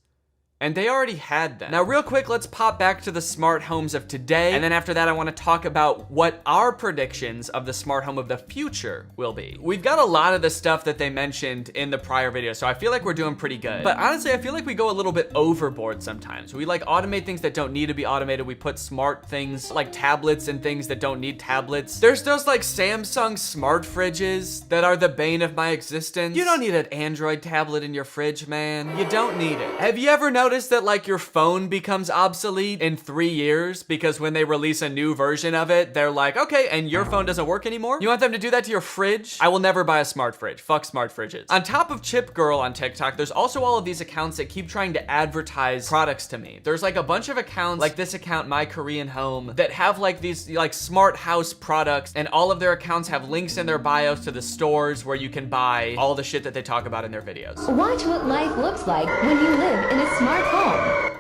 And they already had them. Now, real quick, let's pop back to the smart homes of today. And then after that, I want to talk about what our predictions of the smart home of the future will be. We've got a lot of the stuff that they mentioned in the prior video, so I feel like we're doing pretty good. But honestly, I feel like we go a little bit overboard sometimes. We like automate things that don't need to be automated. We put smart things like tablets and things that don't need tablets. There's those like Samsung smart fridges that are the bane of my existence. You don't need an Android tablet in your fridge, man. You don't need it. Have you ever noticed that like your phone becomes obsolete in 3 years because when they release a new version of it, they're like, okay, and your phone doesn't work anymore? You want them to do that to your fridge? I will never buy a smart fridge. Fuck smart fridges. On top of Chip Girl on TikTok, there's also all of these accounts that keep trying to advertise products to me. There's like a bunch of accounts like this account, My Korean Home, that have like these like smart house products, and all of their accounts have links in their bios to the stores where you can buy all the shit that they talk about in their videos. Watch what life looks like when you live in a smart home.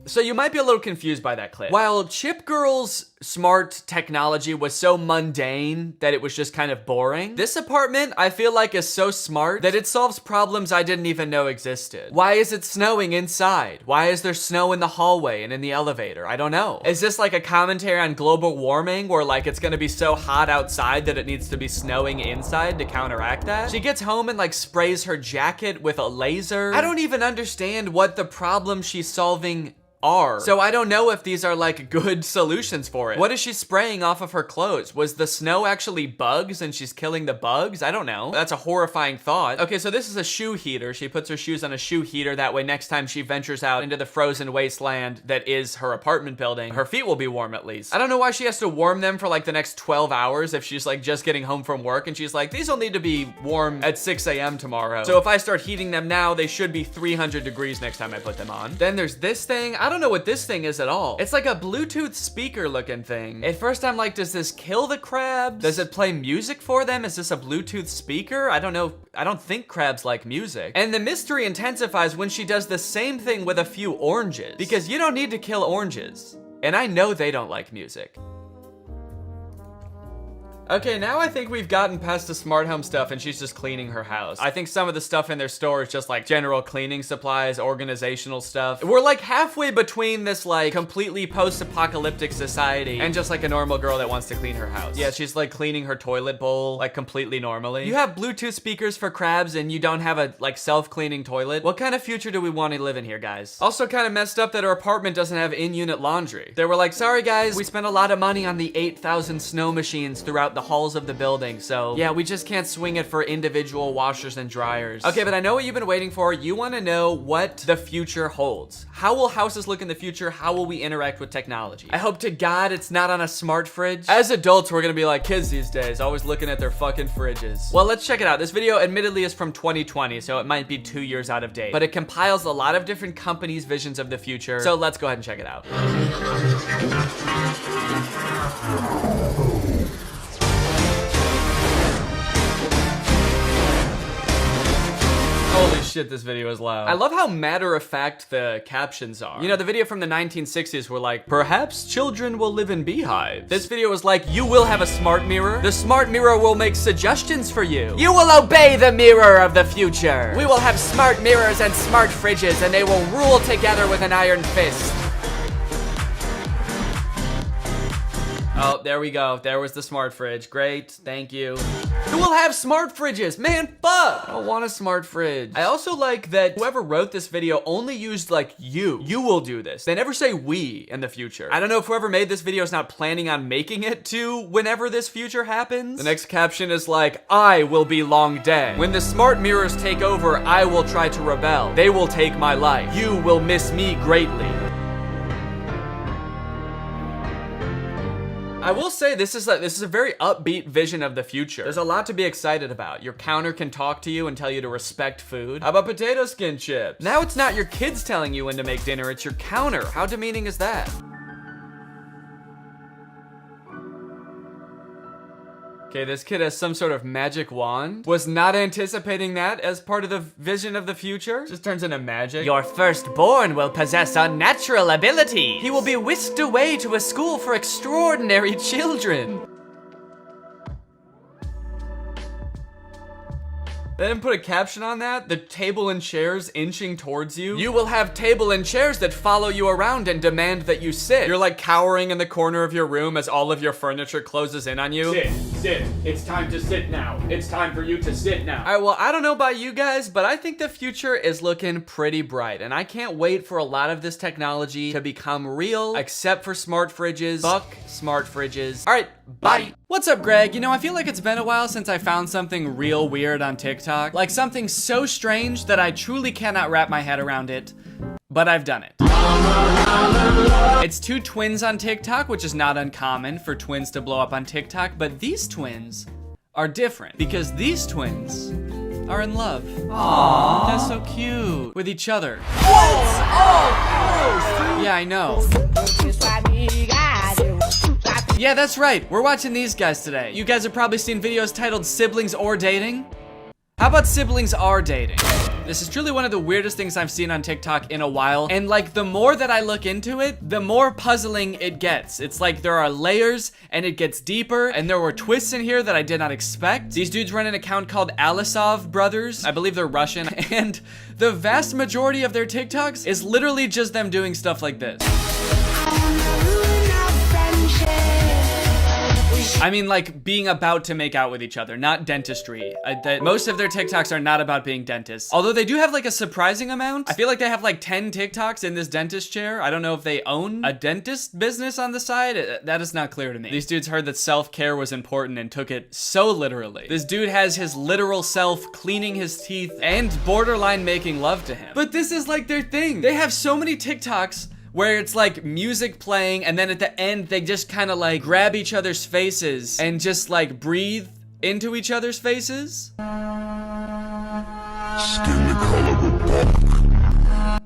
So you might be a little confused by that clip. While Chip Girl's smart technology was so mundane that it was just kind of boring, this apartment I feel like is so smart that it solves problems I didn't even know existed. Why is it snowing inside? Why is there snow in the hallway and in the elevator? I don't know. Is this like a commentary on global warming where like it's gonna be so hot outside that it needs to be snowing inside to counteract that? She gets home and like sprays her jacket with a laser. I don't even understand what the problem she's solving are. So I don't know if these are like good solutions for it. What is she spraying off of her clothes? Was the snow actually bugs and she's killing the bugs? I don't know. That's a horrifying thought. Okay, so this is a shoe heater. She puts her shoes on a shoe heater. That way next time she ventures out into the frozen wasteland that is her apartment building, her feet will be warm at least. I don't know why she has to warm them for like the next 12 hours if she's like just getting home from work and she's like, these will need to be warm at 6 a.m. tomorrow. So if I start heating them now, they should be 300 degrees next time I put them on. Then there's this thing. I don't know what this thing is at all. It's like a Bluetooth speaker looking thing. At first I'm like, does this kill the crabs? Does it play music for them? Is this a Bluetooth speaker? I don't know. I don't think crabs like music. And the mystery intensifies when she does the same thing with a few oranges, because you don't need to kill oranges. And I know they don't like music. Okay, now I think we've gotten past the smart home stuff and she's just cleaning her house. I think some of the stuff in their store is just like general cleaning supplies, organizational stuff. We're like halfway between this like completely post-apocalyptic society and just like a normal girl that wants to clean her house. Yeah, she's like cleaning her toilet bowl like completely normally. You have Bluetooth speakers for crabs and you don't have a like self-cleaning toilet. What kind of future do we want to live in here, guys? Also kind of messed up that her apartment doesn't have in-unit laundry. They were like, sorry guys, we spent a lot of money on the 8,000 snow machines throughout the halls of the building, so yeah, we just can't swing it for individual washers and dryers. Okay, but I know what you've been waiting for. You want to know what the future holds. How will houses look in the future? How will we interact with technology? I hope to God it's not on a smart fridge. As adults, we're gonna be like kids these days, always looking at their fucking fridges. Well, let's check it out. This video admittedly is from 2020, so it might be 2 years out of date, but it compiles a lot of different companies' visions of the future, so let's go ahead and check it out. Holy shit, this video is loud. I love how matter-of-fact the captions are. You know, the video from the 1960s were like, perhaps children will live in beehives. This video was like, you will have a smart mirror. The smart mirror will make suggestions for you. You will obey the mirror of the future. We will have smart mirrors and smart fridges, and they will rule together with an iron fist. Oh, there we go. There was the smart fridge. Great, thank you. Who will have smart fridges? Man, fuck! I don't want a smart fridge. I also like that whoever wrote this video only used like you. You will do this. They never say we in the future. I don't know if whoever made this video is not planning on making it to whenever this future happens. The next caption is like, I will be long dead. When the smart mirrors take over, I will try to rebel. They will take my life. You will miss me greatly. I will say this is a very upbeat vision of the future. There's a lot to be excited about. Your counter can talk to you and tell you to respect food. How about potato skin chips? Now it's not your kids telling you when to make dinner, it's your counter. How demeaning is that? Okay, this kid has some sort of magic wand. Was not anticipating that as part of the vision of the future. Just turns into magic. Your firstborn will possess unnatural ability. He will be whisked away to a school for extraordinary children. They didn't put a caption on that. The table and chairs inching towards you. You will have table and chairs that follow you around and demand that you sit. You're like cowering in the corner of your room as all of your furniture closes in on you. Sit. It's time to sit now. It's time for you to sit now. All right, well, I don't know about you guys, but I think the future is looking pretty bright, and I can't wait for a lot of this technology to become real, except for smart fridges. Fuck smart fridges. All right, bye. What's up, Greg? You know, I feel like it's been a while since I found something real weird on TikTok. Like something so strange that I truly cannot wrap my head around it. But I've done it. It's two twins on TikTok, which is not uncommon for twins to blow up on TikTok, but these twins are different because these twins are in love. Aww. That's so cute. With each other. What? Oh, yeah, I know. Yeah, that's right. We're watching these guys today. You guys have probably seen videos titled Siblings or Dating. How about siblings are dating? This is truly one of the weirdest things I've seen on TikTok in a while. And like the more that I look into it, the more puzzling it gets. It's like there are layers and it gets deeper, and there were twists in here that I did not expect. These dudes run an account called Alisov Brothers. I believe they're Russian. And the vast majority of their TikToks is literally just them doing stuff like this. I mean, like, being about to make out with each other, not dentistry. That most of their TikToks are not about being dentists. Although they do have, like, a surprising amount. I feel like they have, like, 10 TikToks in this dentist chair. I don't know if they own a dentist business on the side. That is not clear to me. These dudes heard that self-care was important and took it so literally. This dude has his literal self cleaning his teeth and borderline making love to him. But this is, like, their thing. They have so many TikToks where it's like music playing and then at the end they just kind of like grab each other's faces and just like breathe into each other's faces. Skin the color of bark.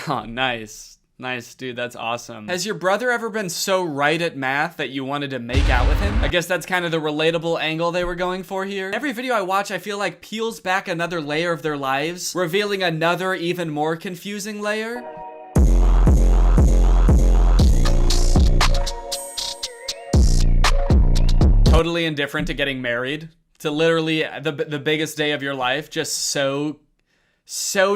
Oh, nice. Nice, dude, that's awesome. Has your brother ever been so right at math that you wanted to make out with him? I guess that's kind of the relatable angle they were going for here. Every video I watch, I feel like peels back another layer of their lives, revealing another even more confusing layer. Totally indifferent to getting married, to literally the biggest day of your life, just so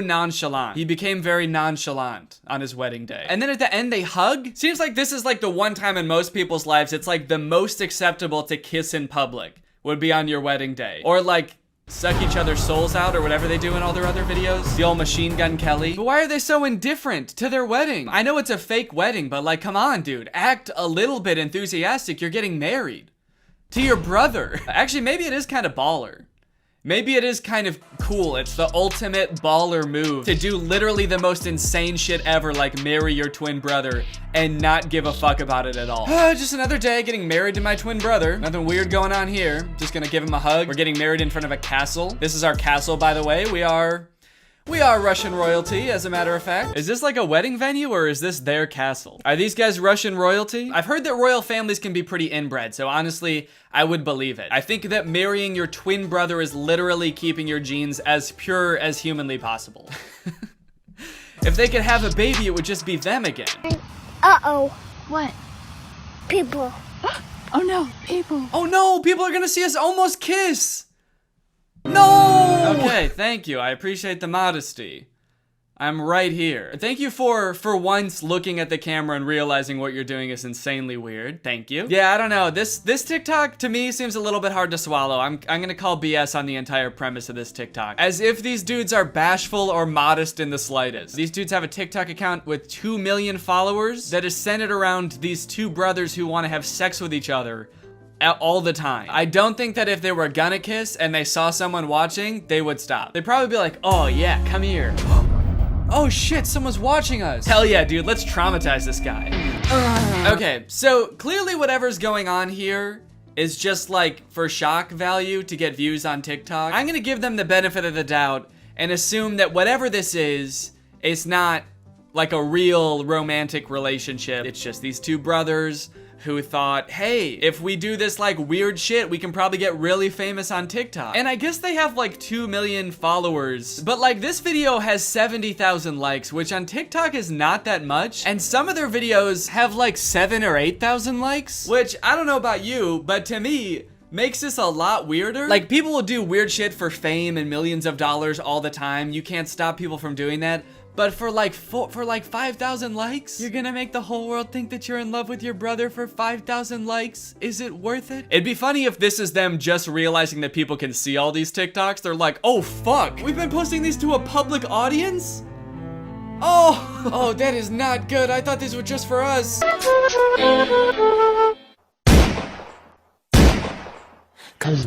nonchalant. He became very nonchalant on his wedding day. And then at the end they hug? Seems like this is like the one time in most people's lives it's like the most acceptable to kiss in public would be on your wedding day. Or like suck each other's souls out or whatever they do in all their other videos. The old Machine Gun Kelly. But why are they so indifferent to their wedding? I know it's a fake wedding, but like, come on, dude. Act a little bit enthusiastic. You're getting married. To your brother. Actually, maybe it is kind of baller. Maybe it is kind of cool. It's the ultimate baller move to do literally the most insane shit ever, like marry your twin brother and not give a fuck about it at all. Just another day getting married to my twin brother. Nothing weird going on here. Just gonna give him a hug. We're getting married in front of a castle. This is our castle, by the way. We are Russian royalty, as a matter of fact. Is this like a wedding venue or is this their castle? Are these guys Russian royalty? I've heard that royal families can be pretty inbred, so honestly, I would believe it. I think that marrying your twin brother is literally keeping your genes as pure as humanly possible. If they could have a baby, it would just be them again. Uh-oh. What? People. Oh no, people. Oh no, people are gonna see us almost kiss. No! Okay, thank you. I appreciate the modesty. I'm right here. Thank you for once looking at the camera and realizing what you're doing is insanely weird. Thank you. Yeah, I don't know. This TikTok to me seems a little bit hard to swallow. I'm gonna call BS on the entire premise of this TikTok. As if these dudes are bashful or modest in the slightest. These dudes have a TikTok account with 2 million followers that is centered around these two brothers who want to have sex with each other all the time. I don't think that if they were gonna kiss and they saw someone watching, they would stop. They'd probably be like, oh yeah, come here. Oh shit, someone's watching us. Hell yeah, dude, let's traumatize this guy. Okay, so clearly whatever's going on here is just like for shock value to get views on TikTok. I'm gonna give them the benefit of the doubt and assume that whatever this is, it's not like a real romantic relationship. It's just these two brothers who thought, hey, if we do this like weird shit, we can probably get really famous on TikTok. And I guess they have like 2 million followers, but like this video has 70,000 likes, which on TikTok is not that much. And some of their videos have like 7 or 8,000 likes, which I don't know about you, but to me, makes this a lot weirder. Like people will do weird shit for fame and millions of dollars all the time. You can't stop people from doing that. But for like 5,000 likes, you're gonna make the whole world think that you're in love with your brother for 5,000 likes? Is it worth it? It'd be funny if this is them just realizing that people can see all these TikToks. They're like, oh fuck, we've been posting these to a public audience? Oh, that is not good. I thought these were just for us. Cause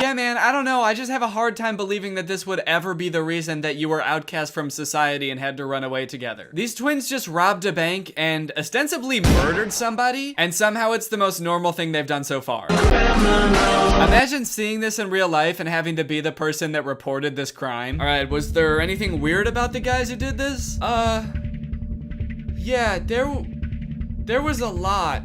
yeah, man, I don't know. I just have a hard time believing that this would ever be the reason that you were outcast from society and had to run away together. These twins just robbed a bank and ostensibly murdered somebody, and somehow it's the most normal thing they've done so far. Imagine seeing this in real life and having to be the person that reported this crime. All right, was there anything weird about the guys who did this? Yeah, there was a lot.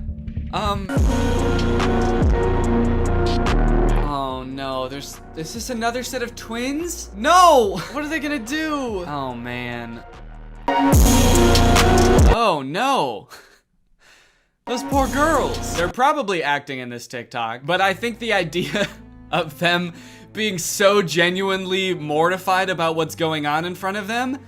Oh no, is this another set of twins? No! What are they gonna do? Oh man. Oh no. Those poor girls. They're probably acting in this TikTok, but I think the idea of them being so genuinely mortified about what's going on in front of them,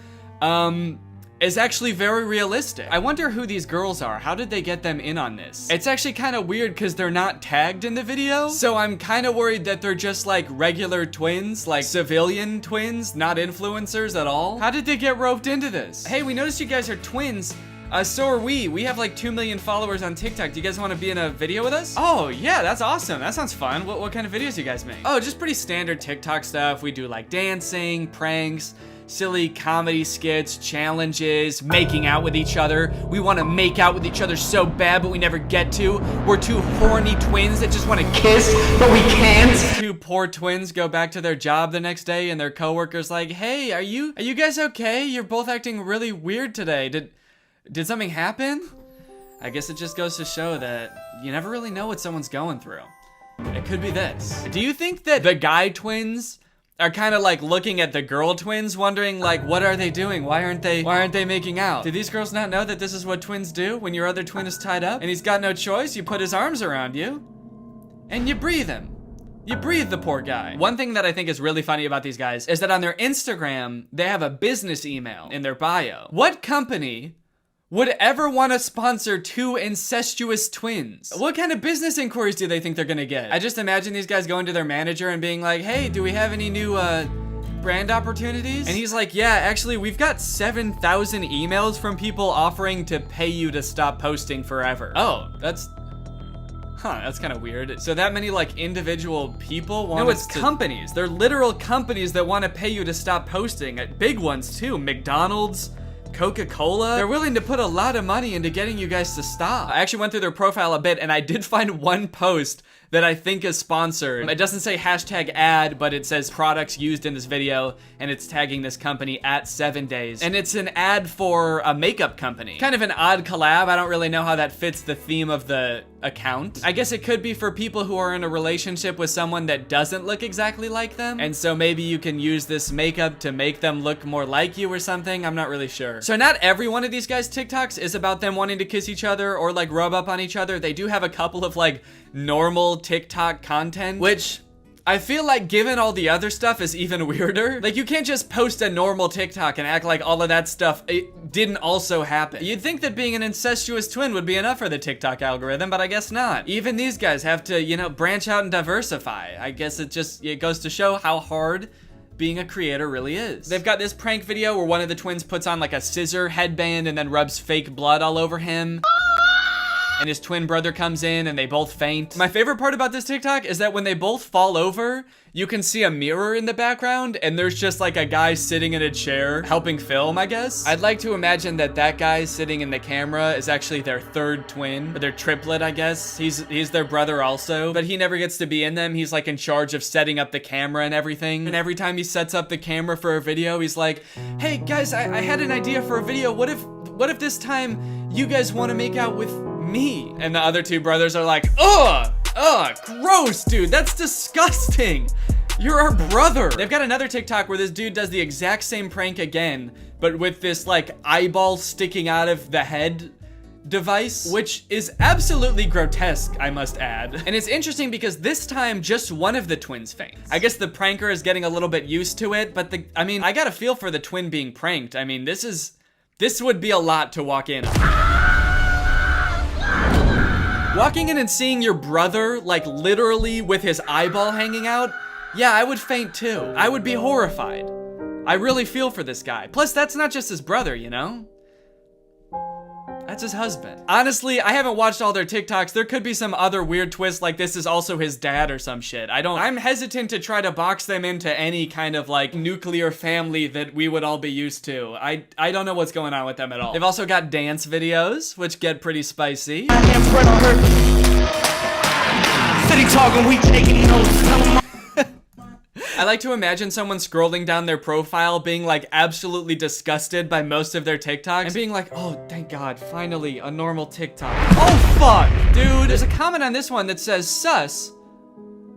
is actually very realistic. I wonder who these girls are. How did they get them in on this? It's actually kind of weird because they're not tagged in the video. So I'm kind of worried that they're just like regular twins, like civilian twins, not influencers at all. How did they get roped into this? Hey, we noticed you guys are twins. So are we. We have like 2 million followers on TikTok. Do you guys want to be in a video with us? Oh, yeah, that's awesome. That sounds fun. What kind of videos do you guys make? Oh, just pretty standard TikTok stuff. We do like dancing, pranks, silly comedy skits, challenges, making out with each other. We want to make out with each other so bad, but we never get to. We're two horny twins that just want to kiss, but we can't. Two poor twins go back to their job the next day and their coworker's like, hey, are you guys okay? You're both acting really weird today. Did something happen? I guess it just goes to show that you never really know what someone's going through. It could be this. Do you think that the guy twins are kind of like looking at the girl twins wondering like, what are they doing? Why aren't they making out? Do these girls not know that this is what twins do when your other twin is tied up and he's got no choice? You put his arms around you and you breathe him. You breathe the poor guy. One thing that I think is really funny about these guys is that on their Instagram, they have a business email in their bio. What company would ever want to sponsor two incestuous twins? What kind of business inquiries do they think they're gonna get? I just imagine these guys going to their manager and being like, hey, do we have any new brand opportunities? And he's like, yeah, actually, we've got 7,000 emails from people offering to pay you to stop posting forever. Oh, that's kind of weird. So that many like individual people want No, it's companies. They're literal companies that want to pay you to stop posting. Big ones too, McDonald's, Coca-Cola. They're willing to put a lot of money into getting you guys to stop. I actually went through their profile a bit and I did find one post that I think is sponsored. It doesn't say hashtag ad, but it says products used in this video, and it's tagging this company at 7 days. And it's an ad for a makeup company. Kind of an odd collab. I don't really know how that fits the theme of the account. I guess it could be for people who are in a relationship with someone that doesn't look exactly like them. And so maybe you can use this makeup to make them look more like you or something. I'm not really sure. So not every one of these guys' TikToks is about them wanting to kiss each other or like rub up on each other. They do have a couple of like normal TikTok content, which I feel like given all the other stuff is even weirder. Like you can't just post a normal TikTok and act like all of that stuff it didn't also happen. You'd think that being an incestuous twin would be enough for the TikTok algorithm, but I guess not. Even these guys have to, you know, branch out and diversify. I guess it goes to show how hard being a creator really is. They've got this prank video where one of the twins puts on like a scissor headband and then rubs fake blood all over him. And his twin brother comes in and they both faint. My favorite part about this TikTok is that when they both fall over, you can see a mirror in the background and there's just like a guy sitting in a chair helping film, I guess. I'd like to imagine that that guy sitting in the camera is actually their third twin, or their triplet, I guess. He's their brother also, but he never gets to be in them. He's like in charge of setting up the camera and everything. And every time he sets up the camera for a video, he's like, hey guys, I had an idea for a video. What if this time you guys want to make out with me? And the other two brothers are like, ugh, gross, dude, that's disgusting. You're our brother. They've got another TikTok where this dude does the exact same prank again, but with this like eyeball sticking out of the head device, which is absolutely grotesque, I must add. And it's interesting because this time just one of the twins faints. I guess the pranker is getting a little bit used to it, but I got a feel for the twin being pranked. I mean, this would be a lot to walk in on. Walking in and seeing your brother, like literally with his eyeball hanging out, yeah, I would faint too. I would be horrified. I really feel for this guy. Plus, that's not just his brother, you know? That's his husband. Honestly, I haven't watched all their TikToks. There could be some other weird twist like this is also his dad or some shit. I'm hesitant to try to box them into any kind of like nuclear family that we would all be used to. I don't know what's going on with them at all. They've also got dance videos, which get pretty spicy. I like to imagine someone scrolling down their profile being like absolutely disgusted by most of their TikToks and being like, oh, thank God, finally a normal TikTok. Oh, fuck, dude. There's a comment on this one that says sus,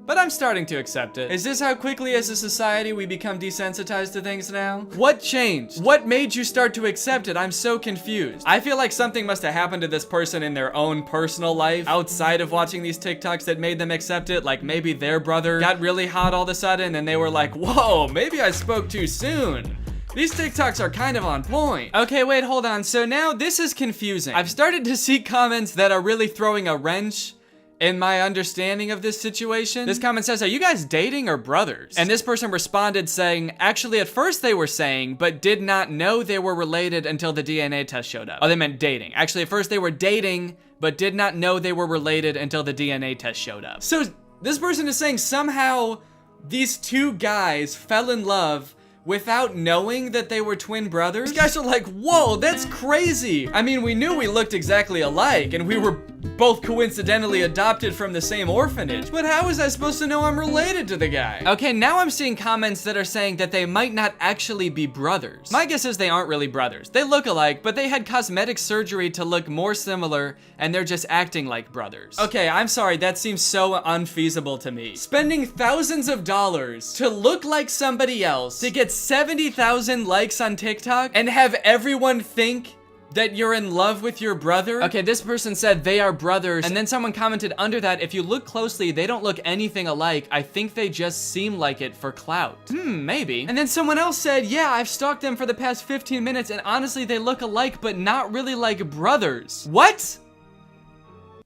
but I'm starting to accept it. Is this how quickly as a society we become desensitized to things now? What changed? What made you start to accept it? I'm so confused. I feel like something must have happened to this person in their own personal life outside of watching these TikToks that made them accept it. Like maybe their brother got really hot all of a sudden and they were like, whoa, maybe I spoke too soon. These TikToks are kind of on point. Okay, wait, hold on. So now this is confusing. I've started to see comments that are really throwing a wrench in my understanding of this situation. This comment says, are you guys dating or brothers? And this person responded saying, actually at first they were saying, but did not know they were related until the DNA test showed up. Oh, they meant dating. Actually, at first they were dating, but did not know they were related until the DNA test showed up. So this person is saying somehow these two guys fell in love without knowing that they were twin brothers. These guys are like, whoa, that's crazy. I mean, we knew we looked exactly alike and we were both coincidentally adopted from the same orphanage, but how was I supposed to know I'm related to the guy? Okay, now I'm seeing comments that are saying that they might not actually be brothers. My guess is they aren't really brothers. They look alike, but they had cosmetic surgery to look more similar and they're just acting like brothers. Okay, I'm sorry, that seems so unfeasible to me. Spending thousands of dollars to look like somebody else, to get 70,000 likes on TikTok, and have everyone think that you're in love with your brother? Okay, this person said they are brothers, and then someone commented under that, if you look closely, they don't look anything alike. I think they just seem like it for clout. Maybe. And then someone else said, yeah, I've stalked them for the past 15 minutes, and honestly, they look alike, but not really like brothers. What?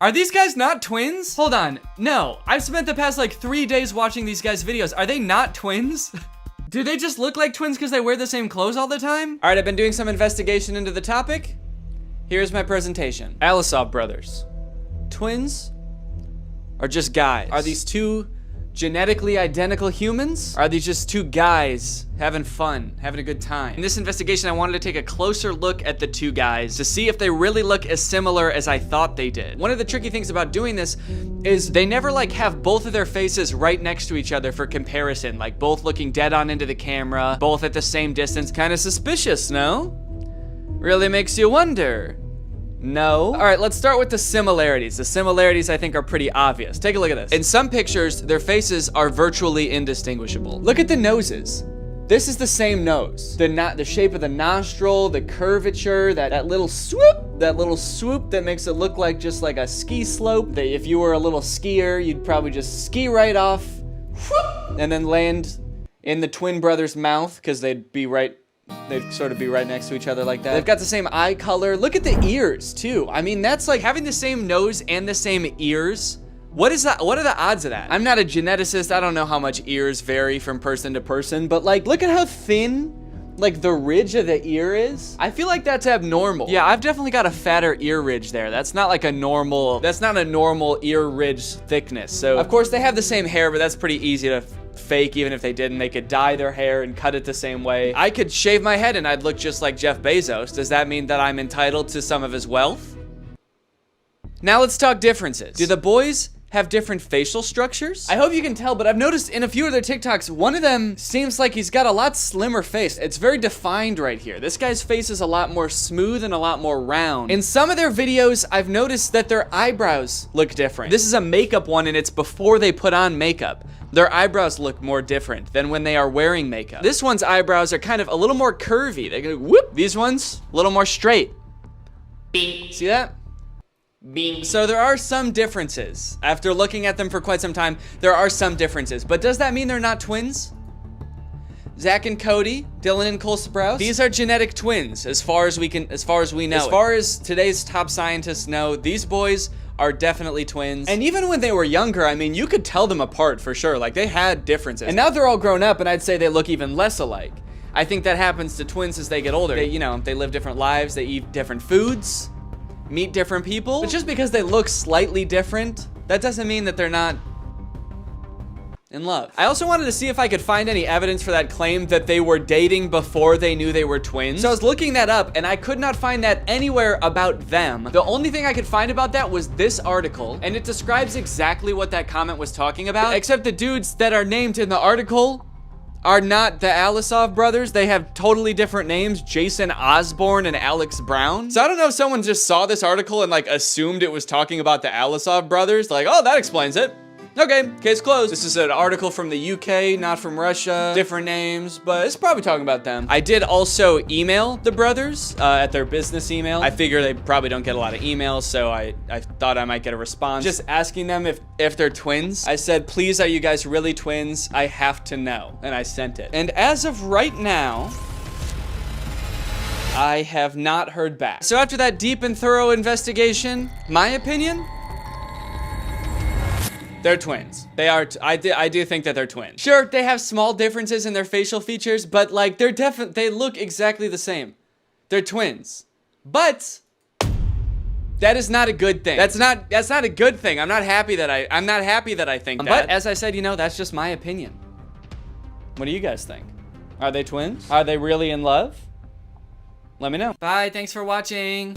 Are these guys not twins? Hold on, no. I've spent the past like 3 days watching these guys' videos. Are they not twins? Do they just look like twins because they wear the same clothes all the time? All right, I've been doing some investigation into the topic. Here's my presentation. Alisov brothers. Twins? Or just guys? Are these two genetically identical humans? Are these just two guys having fun, having a good time? In this investigation, I wanted to take a closer look at the two guys to see if they really look as similar as I thought they did. One of the tricky things about doing this is they never like have both of their faces right next to each other for comparison, like both looking dead on into the camera, both at the same distance. Kind of suspicious, no? Really makes you wonder. No. All right, let's start with the similarities. The similarities I think are pretty obvious. Take a look at this. In some pictures, their faces are virtually indistinguishable. Look at the noses. This is the same nose. The shape of the nostril, the curvature, that little swoop that makes it look like just like a ski slope. That if you were a little skier, you'd probably just ski right off, whoop, and then land in the twin brothers' mouth because they'd sort of be right next to each other like that. They've got the same eye color. Look at the ears too. I mean, that's like having the same nose and the same ears. What is that? What are the odds of that? I'm not a geneticist. I don't know how much ears vary from person to person, but like, look at how thin like the ridge of the ear is. I feel like that's abnormal. Yeah, I've definitely got a fatter ear ridge there. That's not a normal ear ridge thickness. So of course they have the same hair, but that's pretty easy to fake. Even if they didn't, they could dye their hair and cut it the same way. I could shave my head and I'd look just like Jeff Bezos. Does that mean that I'm entitled to some of his wealth? Now let's talk differences. Do the boys have different facial structures? I hope you can tell, but I've noticed in a few of their TikToks, one of them seems like he's got a lot slimmer face. It's very defined right here. This guy's face is a lot more smooth and a lot more round. In some of their videos, I've noticed that their eyebrows look different. This is a makeup one and it's before they put on makeup. Their eyebrows look more different than when they are wearing makeup. This one's eyebrows are kind of a little more curvy. They go whoop. These ones, a little more straight. Bing. See that? Bing. So there are some differences. After looking at them for quite some time, there are some differences. But does that mean they're not twins? Zach and Cody, Dylan and Cole Sprouse, these are genetic twins as far as we know. As far as today's top scientists know, these boys are definitely twins. And even when they were younger, I mean, you could tell them apart for sure. Like, they had differences. And now they're all grown up, and I'd say they look even less alike. I think that happens to twins as they get older. They live different lives, they eat different foods, meet different people. But just because they look slightly different, that doesn't mean that they're not in love. I also wanted to see if I could find any evidence for that claim that they were dating before they knew they were twins. So I was looking that up and I could not find that anywhere about them. The only thing I could find about that was this article, and it describes exactly what that comment was talking about, except the dudes that are named in the article are not the Alisov brothers. They have totally different names, Jason Osborne and Alex Brown. So I don't know if someone just saw this article and like assumed it was talking about the Alisov brothers. Like, oh, that explains it. Okay, case closed. This is an article from the UK, not from Russia. Different names, but it's probably talking about them. I did also email the brothers at their business email. I figure they probably don't get a lot of emails, so I thought I might get a response. Just asking them if they're twins. I said, please, are you guys really twins? I have to know. And I sent it. And as of right now, I have not heard back. So after that deep and thorough investigation, my opinion, they're twins. They are, I do think that they're twins. Sure, they have small differences in their facial features, but like they look exactly the same. They're twins. But that is not a good thing. That's not a good thing. I'm not happy that I think that. But as I said, you know, that's just my opinion. What do you guys think? Are they twins? Are they really in love? Let me know. Bye, thanks for watching.